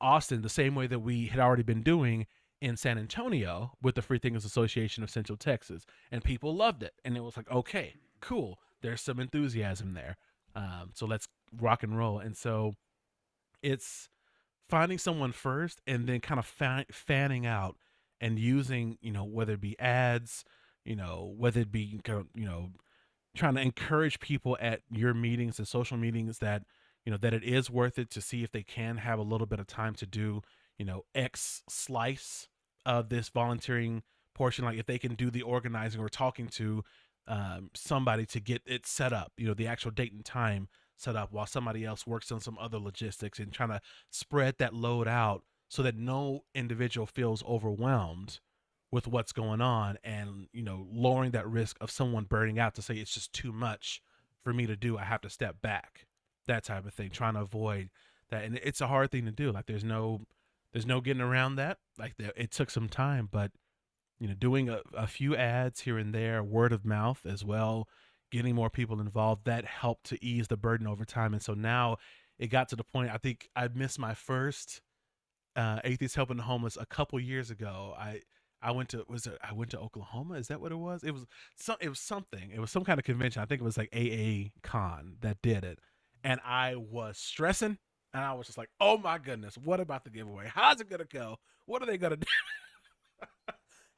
Austin, the same way that we had already been doing in San Antonio with the Freethinkers Association of Central Texas. And people loved it. And it was like, okay, cool. There's some enthusiasm there. So let's rock and roll. And so it's finding someone first, and then kind of fanning out and using, whether it be ads, whether it be, trying to encourage people at your meetings and social meetings that, that it is worth it, to see if they can have a little bit of time to do, X slice of this volunteering portion. Like if they can do the organizing or talking to somebody to get it set up, the actual date and time set up, while somebody else works on some other logistics, and trying to spread that load out so that no individual feels overwhelmed with what's going on, and lowering that risk of someone burning out, to say it's just too much for me to do, I have to step back, that type of thing, trying to avoid that. And it's a hard thing to do. Like there's no getting around that. Like it took some time, but doing a few ads here and there, word of mouth as well, getting more people involved, that helped to ease the burden over time. And so now it got to the point, I think I missed my first Atheists Helping the Homeless a couple years ago. I went to Oklahoma. Is that what it was? It was something. It was some kind of convention. I think it was like AA Con that did it. And I was stressing, and I was just like, oh my goodness, what about the giveaway? How's it going to go? What are they going to do?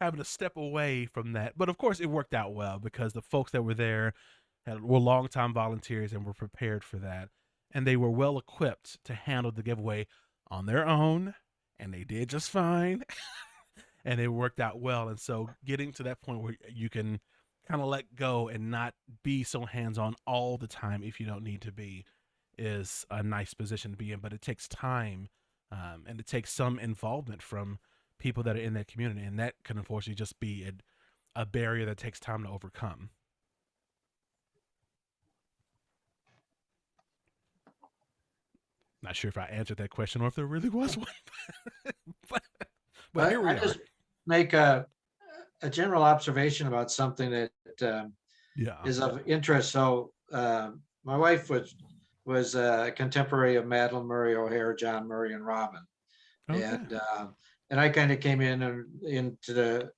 Having to step away from that. But of course it worked out well, because the folks that were there were longtime volunteers and were prepared for that. And they were well equipped to handle the giveaway on their own. And they did just fine. and it worked out well. And so getting to that point where you can kind of let go and not be so hands-on all the time if you don't need to be is a nice position to be in. But it takes time, and it takes some involvement from people that are in that community, and that can unfortunately just be a barrier that takes time to overcome. Not sure if I answered that question or if there really was one. but here we I are. just make a general observation about something that Yeah. is of interest. So my wife was a contemporary of Madeline Murray O'Hare, John Murray, and Robin. Okay. And I kind of came into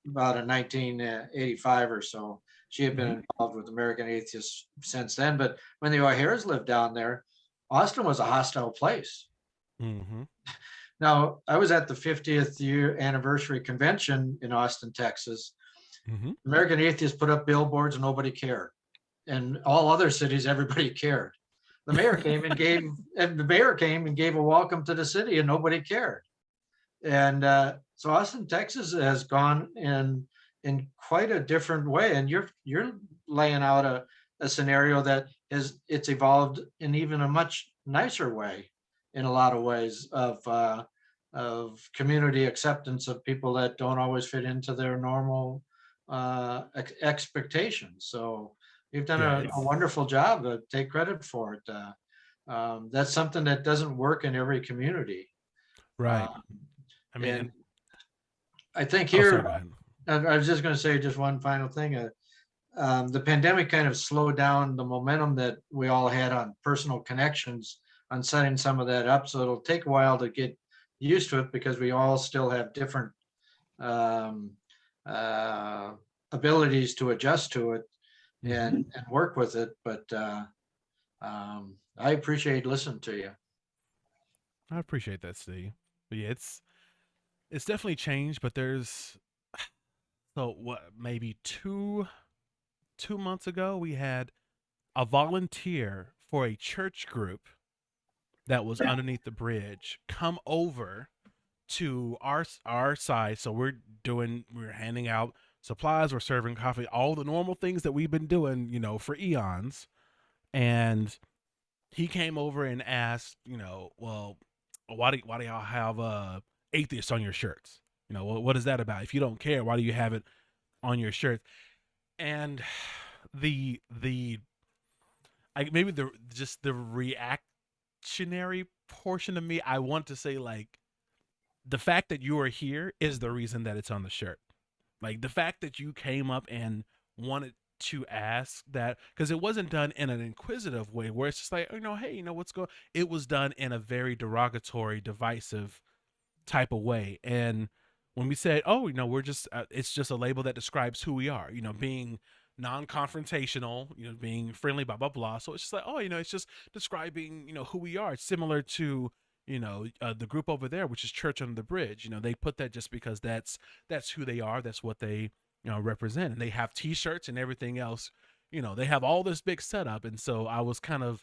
about in 1985 or so. She had been involved with American Atheists since then. But when the O'Hares lived down there, Austin was a hostile place. Mm-hmm. Now, I was at the 50th year anniversary convention in Austin, Texas. Mm-hmm. American Atheists put up billboards and nobody cared. And all other cities, everybody cared. The mayor came and gave a welcome to the city and nobody cared. And so Austin, Texas has gone in quite a different way. And you're laying out a scenario that it's evolved in even a much nicer way in a lot of ways of community acceptance of people that don't always fit into their normal expectations. So you've done a wonderful job. Take credit for it. That's something that doesn't work in every community. Right. I mean, and I think sorry, here, go ahead. I was just going to say just one final thing. The pandemic kind of slowed down the momentum that we all had on personal connections on setting some of that up. So it'll take a while to get used to it because we all still have different abilities to adjust to it and work with it. But I appreciate listening to you. I appreciate that, Steve. But yeah, it's definitely changed, but there's maybe two months ago we had a volunteer for a church group that was underneath the bridge come over to our side. So we're handing out supplies, we're serving coffee, all the normal things that we've been doing, for eons. And he came over and asked, well, why do y'all have atheists on your shirts? What is that about? If you don't care, why do you have it on your shirt? And the reactionary portion of me, I want to say, like, the fact that you are here is the reason that it's on the shirt. Like, the fact that you came up and wanted to ask that, because it wasn't done in an inquisitive way where it's just like, hey, what's going. It was done in a very derogatory, divisive type of way. And when we said, we're just it's just a label that describes who we are, being non-confrontational, being friendly, blah blah blah. So it's just like, it's just describing who we are. It's similar to the group over there, which is Church Under the Bridge. They put that just because that's who they are, that's what they represent, and they have t-shirts and everything else. They have all this big setup. And so I was kind of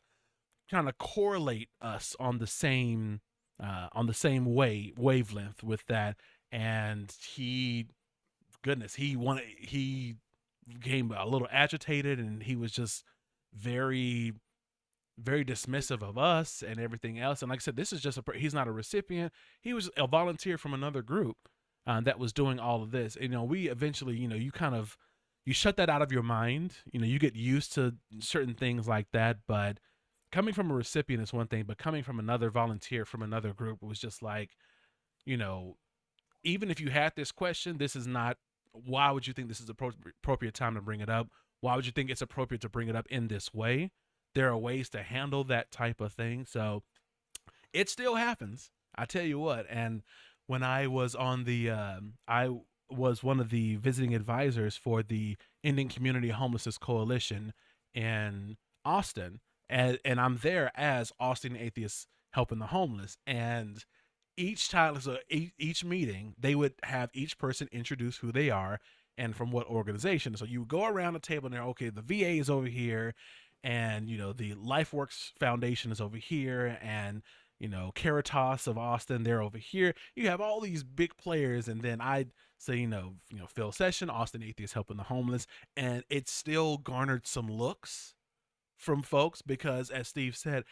trying to correlate us on the same wavelength with that. And he became a little agitated, and he was just very, very dismissive of us and everything else. And like I said, this is just he's not a recipient. He was a volunteer from another group that was doing all of this. We eventually, you shut that out of your mind. You get used to certain things like that. But coming from a recipient is one thing, but coming from another volunteer from another group, it was just like, even if you had this question, this is not, why would you think this is appropriate time to bring it up? Why would you think it's appropriate to bring it up in this way? There are ways to handle that type of thing. So it still happens. I tell you what. And when I was on I was one of the visiting advisors for the Indian Community Homelessness Coalition in Austin. And I'm there as Austin Atheists Helping the Homeless. And each time, so each meeting, they would have each person introduce who they are and from what organization. So you would go around the table and they're, okay, the VA is over here, and the LifeWorks Foundation is over here, and Caritas of Austin, they're over here. You have all these big players, and then I'd say, Phil Session, Austin Atheists Helping the Homeless, and it still garnered some looks from folks because, as Steve said,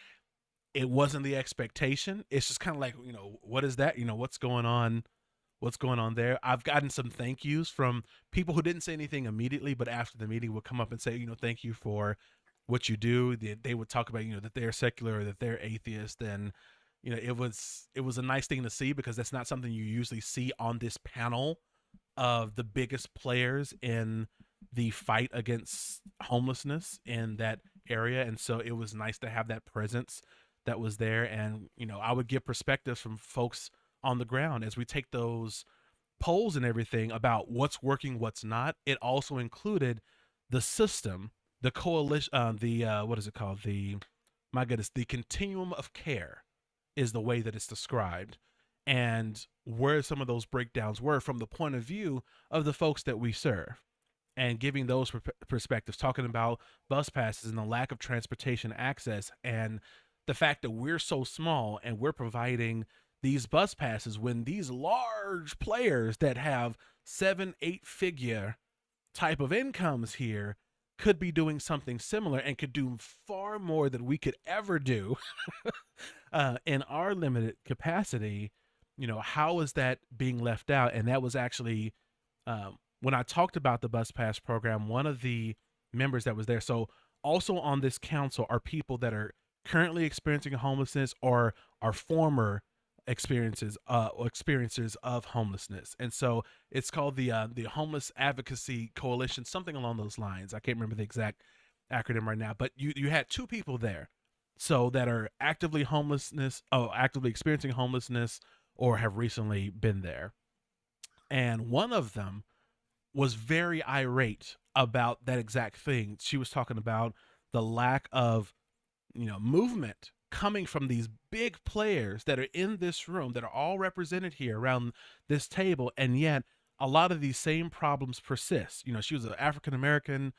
it wasn't the expectation. It's just kind of like, what is that? What's going on? What's going on there? I've gotten some thank yous from people who didn't say anything immediately, but after the meeting would come up and say, thank you for what you do. They would talk about, that they're secular, or that they're atheist. And, it was a nice thing to see, because that's not something you usually see on this panel of the biggest players in the fight against homelessness in that area. And so it was nice to have that presence that was there. And, I would get perspectives from folks on the ground as we take those polls and everything about what's working, what's not. It also included the system, the coalition, what is it called? The continuum of care is the way that it's described, and where some of those breakdowns were from the point of view of the folks that we serve, and giving those perspectives, talking about bus passes and the lack of transportation access, and the fact that we're so small and we're providing these bus passes when these large players that have 7-8 figure type of incomes here could be doing something similar and could do far more than we could ever do in our limited capacity. How is that being left out? And that was actually when I talked about the bus pass program, one of the members that was there. So also on this council are people that are currently experiencing homelessness or are former experiences of homelessness. And so it's called the Homeless Advocacy Coalition, something along those lines. I can't remember the exact acronym right now, but you had two people there, so that are actively experiencing homelessness or have recently been there. And one of them was very irate about that exact thing. She was talking about the lack of movement coming from these big players that are in this room, that are all represented here around this table, and yet a lot of these same problems persist. She was an African-American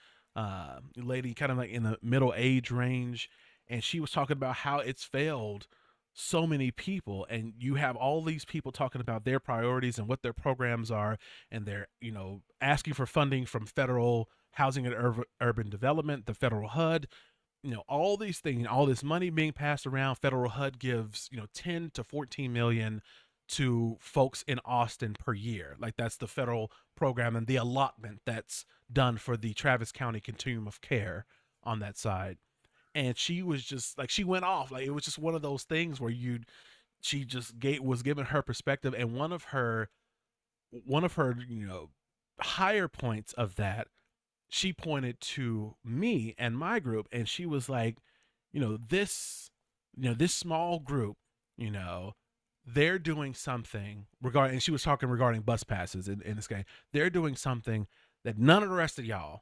lady, kind of like in the middle age range, and she was talking about how it's failed so many people, and you have all these people talking about their priorities and what their programs are, and they're asking for funding from federal housing and urban development, the federal HUD, all these things, all this money being passed around. Federal HUD gives, 10 to 14 million to folks in Austin per year. Like, that's the federal program and the allotment that's done for the Travis County continuum of care on that side. And she was just like, she went off. Like, it was just one of those things where she just was giving her perspective. And one of her, higher points of that, she pointed to me and my group, and she was like, this small group, they're doing something regarding, and she was talking regarding bus passes in this game. They're doing something that none of the rest of y'all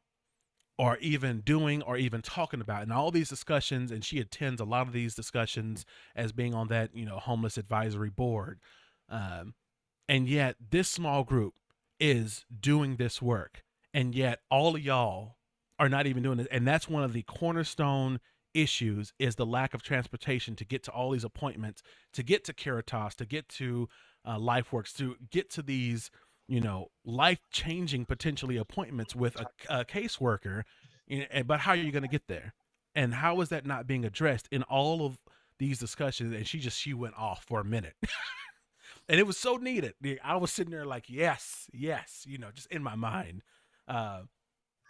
are even doing or even talking about. And all these discussions, and she attends a lot of these discussions as being on that, homeless advisory board. And yet this small group is doing this work. And yet all of y'all are not even doing it. And that's one of the cornerstone issues, is the lack of transportation to get to all these appointments, to get to Caritas, to get to LifeWorks, to get to these, life-changing potentially appointments with a caseworker. But how are you going to get there? And how is that not being addressed in all of these discussions? And she went off for a minute. And it was so needed. I was sitting there like, yes, just in my mind.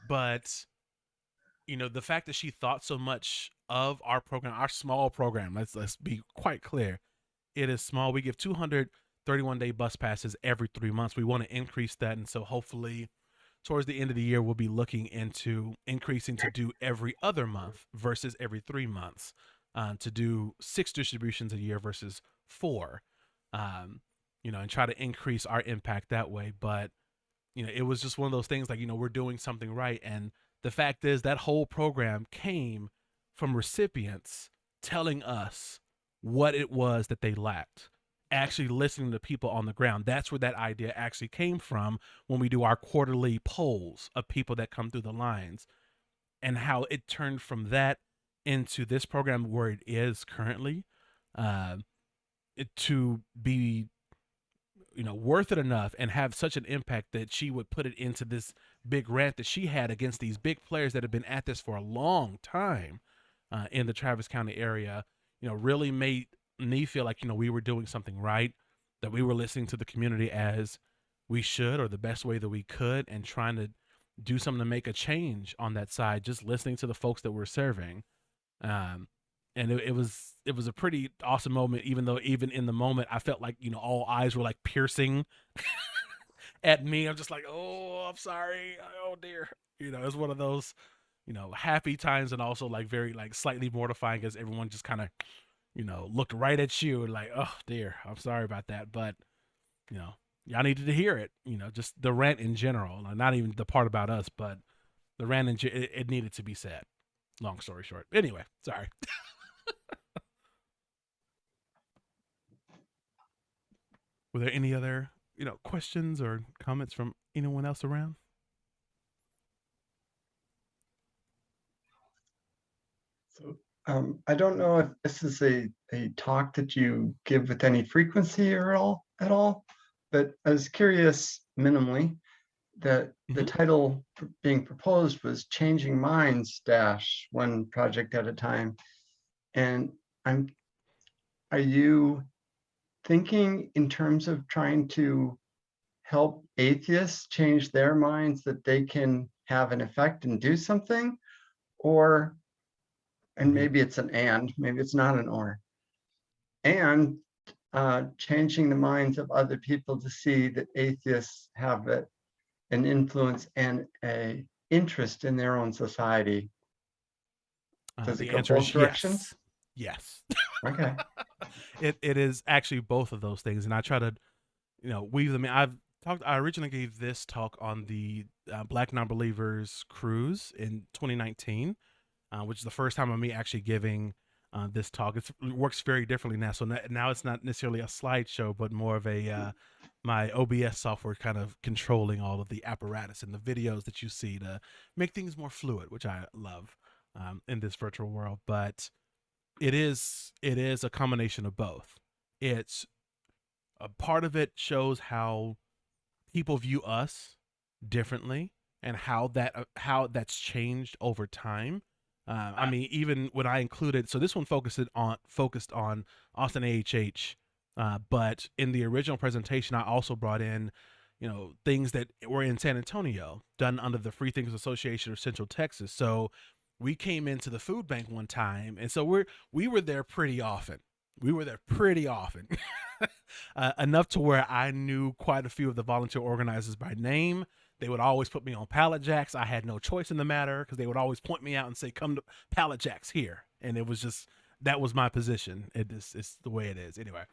But the fact that she thought so much of our program, our small program, let's be quite clear, it is small. We give 231-day bus passes every 3 months. We want to increase that, and so hopefully towards the end of the year we'll be looking into increasing to do every other month versus every 3 months, to do 6 distributions a year versus 4, and try to increase our impact that way. But it was just one of those things, like, we're doing something right. And the fact is that whole program came from recipients telling us what it was that they lacked, actually listening to people on the ground. That's where that idea actually came from when we do our quarterly polls of people that come through the lines, and how it turned from that into this program where it is currently. it to be, worth it enough and have such an impact that she would put it into this big rant that she had against these big players that have been at this for a long time in the Travis County area, really made me feel like, we were doing something right, that we were listening to the community as we should, or the best way that we could, and trying to do something to make a change on that side, just listening to the folks that we're serving. And it was a pretty awesome moment, even though even in the moment I felt like, all eyes were like piercing at me. I'm just like, oh, I'm sorry. Oh dear. It's one of those, happy times, and also like very like slightly mortifying as everyone just kind of, looked right at you and like, oh dear, I'm sorry about that. But, y'all needed to hear it, just the rant in general, not even the part about us, but the rant it needed to be said. Long story short. Anyway, sorry. Were there any other, questions or comments from anyone else around? So I don't know if this is a talk that you give with any frequency or at all, but I was curious minimally that the title being proposed was Changing Minds - One Project at a Time. And are you thinking in terms of trying to help atheists change their minds that they can have an effect and do something? Or, and maybe it's an and, maybe it's not an or, and changing the minds of other people to see that atheists have an influence and a interest in their own society? Does it The go answer both is directions? yes. Okay. It is actually both of those things, and I try to, weave them in. I originally gave this talk on the Black Non-Believers cruise in 2019, which is the first time of me actually giving this talk. It works very differently now. So now it's not necessarily a slideshow, but more of a my OBS software kind of controlling all of the apparatus and the videos that you see to make things more fluid, which I love in this virtual world. But it is a combination of both. It's a part of it shows how people view us differently and how that's changed over time. I mean, even when I included, so this one focused on Austin AHH, but in the original presentation, I also brought in, things that were in San Antonio, done under the Freethinkers Association of Central Texas. So we came into the food bank one time, and so we were there pretty often. Enough to where I knew quite a few of the volunteer organizers by name. They would always put me on pallet jacks. I had no choice in the matter because they would always point me out and say, come to pallet jacks here. And it was just, that was my position. It's the way it is. Anyway,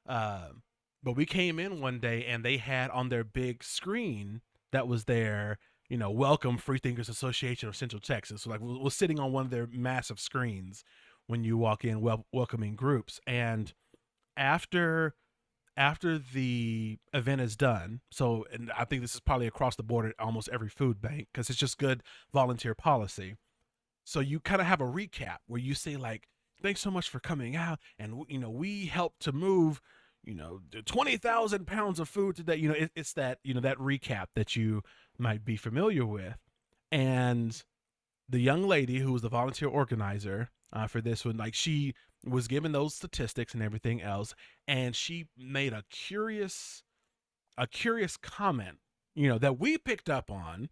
but we came in one day and they had on their big screen that was there, welcome Freethinkers Association of Central Texas. So like we're sitting on one of their massive screens when you walk in, welcoming groups. And after the event is done, so, and I think this is probably across the board at almost every food bank because it's just good volunteer policy. So you kind of have a recap where you say like, thanks so much for coming out, and we helped to move 20,000 pounds of food today. It's that that recap that you might be familiar with. And the young lady who was the volunteer organizer for this one, like she was given those statistics and everything else, and she made a curious comment, that we picked up on.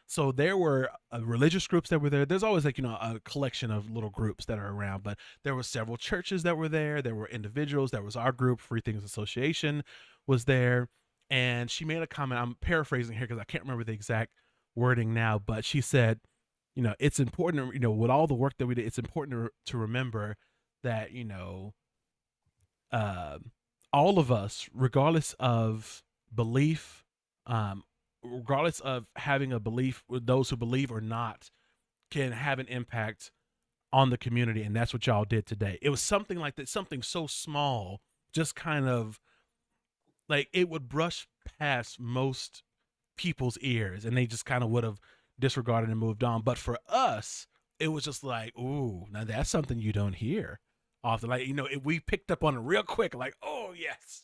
So there were religious groups that were there. There's always like, a collection of little groups that are around, but there were several churches that were there. There were individuals. There was our group, Freethinkers Association was there. And she made a comment, I'm paraphrasing here because I can't remember the exact wording now, but she said, it's important, with all the work that we did, it's important to remember that, all of us, regardless of belief, regardless of having a belief, those who believe or not, can have an impact on the community. And that's what y'all did today. It was something like that, something so small, just kind of like it would brush past most people's ears and they just kind of would have disregarded and moved on. But for us, it was just like, ooh, now that's something you don't hear often. Like, we picked up on it real quick, like, oh yes.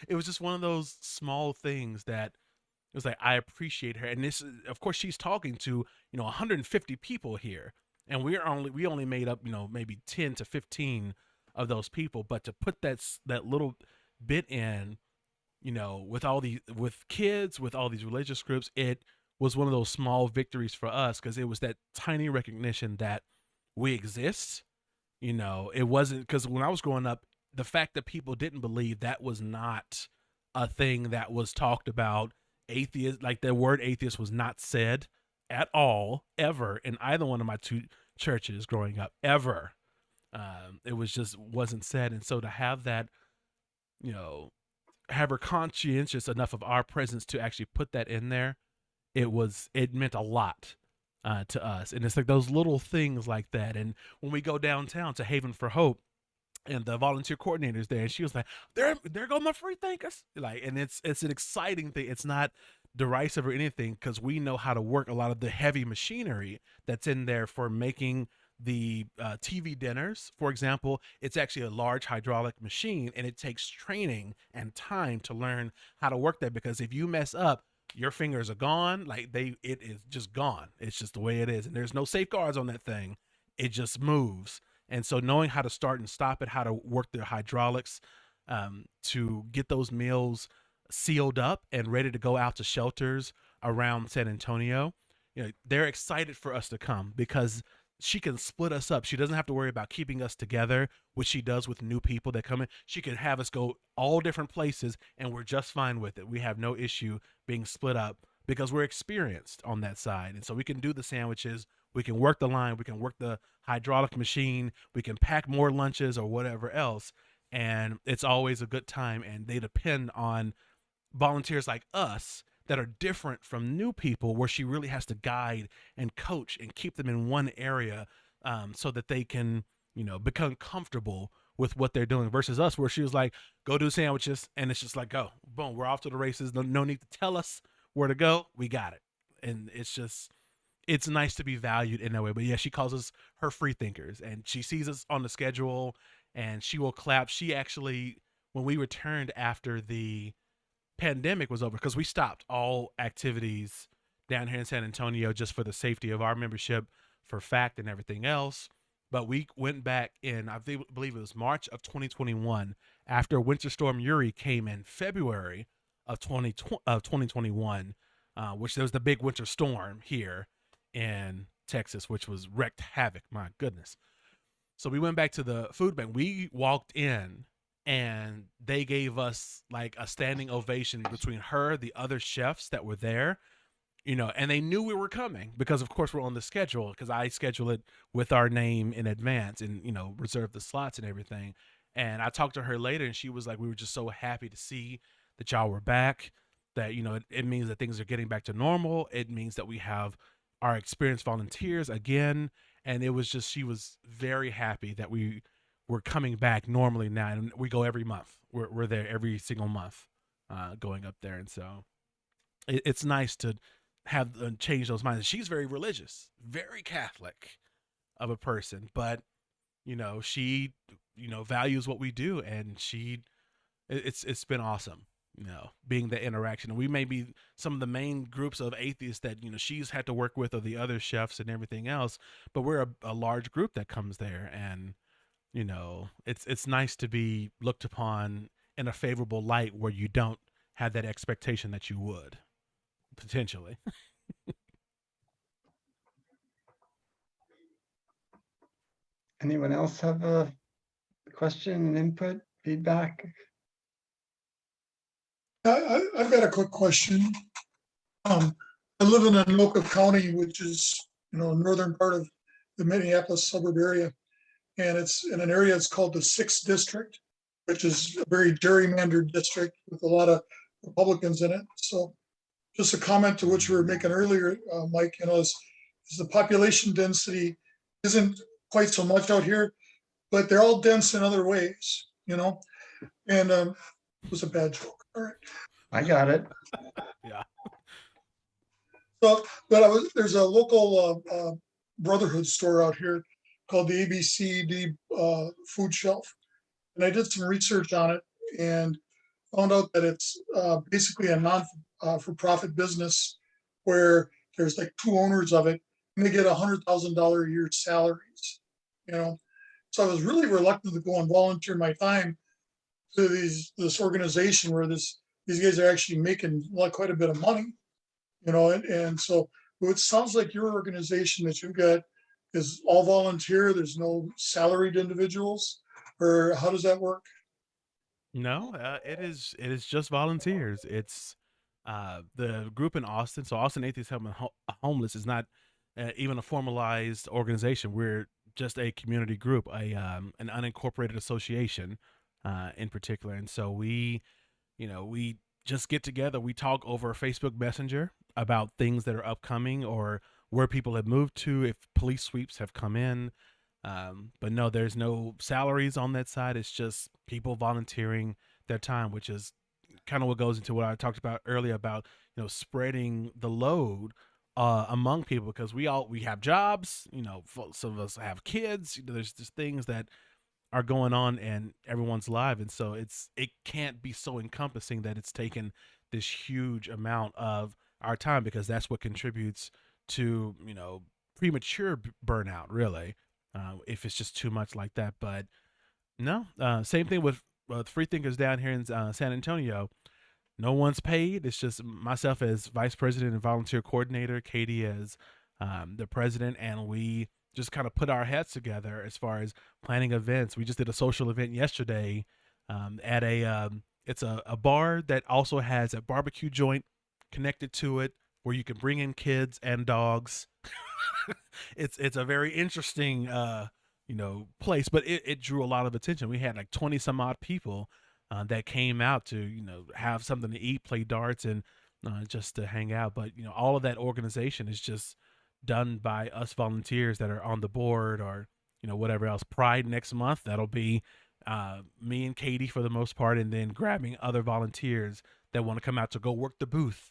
It was just one of those small things that it was like, I appreciate her. And this is, of course, she's talking to, 150 people here. And we only made up, maybe 10 to 15 of those people. But to put that little bit in, with kids, with all these religious groups, it was one of those small victories for us, because it was that tiny recognition that we exist. It wasn't, because when I was growing up, the fact that people didn't believe, that was not a thing that was talked about. Atheist, like the word atheist was not said at all, ever, in either one of my two churches growing up, ever. It was just wasn't said. And so to have that, have her conscientious enough of our presence to actually put that in there, it meant a lot to us. And it's like those little things like that. And when we go downtown to Haven for Hope, and the volunteer coordinators there, and she was like, there go my Freethinkers. Like, and it's an exciting thing. It's not derisive or anything, because we know how to work a lot of the heavy machinery that's in there for making the TV dinners. For example, it's actually a large hydraulic machine, and it takes training and time to learn how to work that, because if you mess up, your fingers are gone. Like, it is just gone. It's just the way it is. And there's no safeguards on that thing. It just moves. And so knowing how to start and stop it, how to work the hydraulics, to get those meals sealed up and ready to go out to shelters around San Antonio, they're excited for us to come, because she can split us up. She doesn't have to worry about keeping us together, which she does with new people that come in. She can have us go all different places, and we're just fine with it. We have no issue being split up, because we're experienced on that side. And so we can do the sandwiches, we can work the line, we can work the hydraulic machine, we can pack more lunches or whatever else. And it's always a good time. And they depend on volunteers like us that are different from new people, where she really has to guide and coach and keep them in one area, so that they can, become comfortable with what they're doing, versus us, where she was like, go do sandwiches. And it's just like, go, boom, we're off to the races. No need to tell us where to go. We got it. And it's nice to be valued in that way. But yeah, she calls us her Freethinkers, and she sees us on the schedule, and she will clap. She actually, when we returned after the pandemic was over, because we stopped all activities down here in San Antonio just for the safety of our membership, for FACT and everything else. But we went back in, I believe it was March of 2021, after Winter Storm Uri came in February of 2021, which there was the big winter storm here in Texas, which was wreaked havoc. My goodness. So we went back to the food bank. We walked in, and they gave us like a standing ovation between her, the other chefs that were there, and they knew we were coming, because of course we're on the schedule, because I schedule it with our name in advance and, reserve the slots and everything. And I talked to her later, and she was like, we were just so happy to see that y'all were back, that, it means that things are getting back to normal. It means that we have our experienced volunteers again. And it was just, she was very happy that we're coming back normally now. And we go every month. We're there every single month, going up there. And so it's nice to have change those minds. She's very religious, very Catholic of a person, but she values what we do, and it's been awesome, being the interaction. And we may be some of the main groups of atheists that she's had to work with, or the other chefs and everything else, but we're a large group that comes there. And it's nice to be looked upon in a favorable light, where you don't have that expectation that you would potentially. Anyone else have a question, input, feedback? I've got a quick question. I live in Anoka County, which is, northern part of the Minneapolis suburb area. And it's in an area, it's called the 6th District, which is a very gerrymandered district with a lot of Republicans in it. So just a comment to what you were making earlier, Mike, is the population density isn't quite so much out here, but they're all dense in other ways, and it was a bad joke. All right. I got it. Yeah. So, but there's a local Brotherhood store out here, called the ABCD food shelf. And I did some research on it and found out that it's basically a non-for-profit business where there's like two owners of it, and they get $100,000 a year salaries. You know, so I was really reluctant to go and volunteer my time to this organization where these guys are actually making quite a bit of money. You know, and so it sounds like your organization that you've got is all volunteer. There's no salaried individuals, or how does that work? No, it is just volunteers. It's the group in Austin. So Austin Atheists Helping Homeless is not even a formalized organization. We're just a community group, an unincorporated association in particular. And so we just get together. We talk over Facebook Messenger about things that are upcoming or where people have moved to, if police sweeps have come in. But no, there's no salaries on that side. It's just people volunteering their time, which is kind of what goes into what I talked about earlier about, spreading the load among people, because we have jobs, some of us have kids, there's just things that are going on in everyone's life. And so it can't be so encompassing that it's taken this huge amount of our time, because that's what contributes to, premature burnout, really. If it's just too much like that. But no, same thing with Freethinkers down here in San Antonio. No one's paid. It's just myself as vice president and volunteer coordinator, Katie as the president, and we just kind of put our heads together as far as planning events. We just did a social event yesterday at it's a bar that also has a barbecue joint connected to it where you can bring in kids and dogs. It's a very interesting place, but it drew a lot of attention. We had like 20 some odd people that came out to have something to eat, play darts, and just to hang out. But all of that organization is just done by us volunteers that are on the board, or whatever else. Pride next month, that'll be me and Katie for the most part, and then grabbing other volunteers that want to come out to go work the booth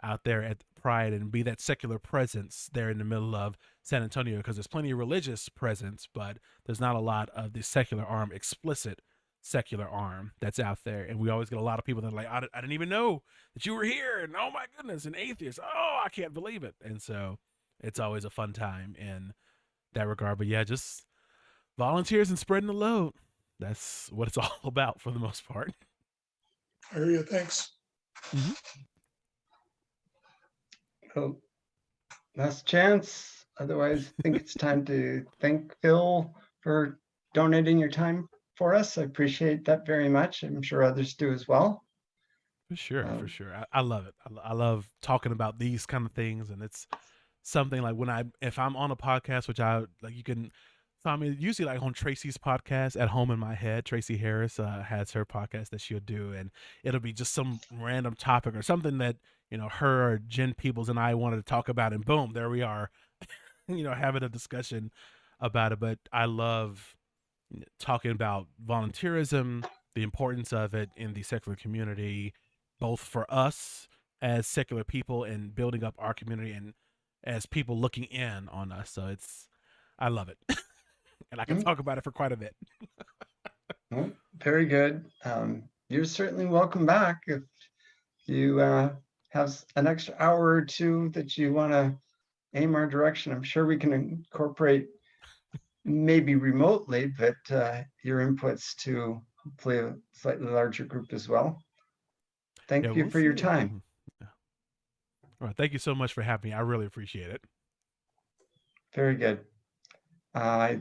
out there at Pride and be that secular presence there in the middle of San Antonio, because there's plenty of religious presence, but there's not a lot of the secular arm, explicit secular arm that's out there. And we always get a lot of people that are like, I didn't even know that you were here, and oh my goodness, an atheist, oh, I can't believe it. And so it's always a fun time in that regard. But yeah, just volunteers and spreading the load. That's what it's all about for the most part. I hear you. Thanks. Mm-hmm. Well, last chance. Otherwise, I think it's time to thank Phil for donating your time for us. I appreciate that very much. I'm sure others do as well. For sure. I love it. I love talking about these kind of things, and it's something like if I'm on a podcast, which you can find me usually like on Tracy's podcast, At Home in My Head. Tracy Harris has her podcast that she'll do, and it'll be just some random topic or something that her or Jen Peebles and I wanted to talk about, and boom, there we are, having a discussion about it. But I love talking about volunteerism, the importance of it in the secular community, both for us as secular people and building up our community, and as people looking in on us. So I love it. And I can talk about it for quite a bit. Well, very good. You're certainly welcome back if you have an extra hour or two that you want to aim our direction. I'm sure we can incorporate, maybe remotely, but your inputs to hopefully a slightly larger group as well. Thank you for your time. Yeah. All right. Thank you so much for having me. I really appreciate it. Very good. I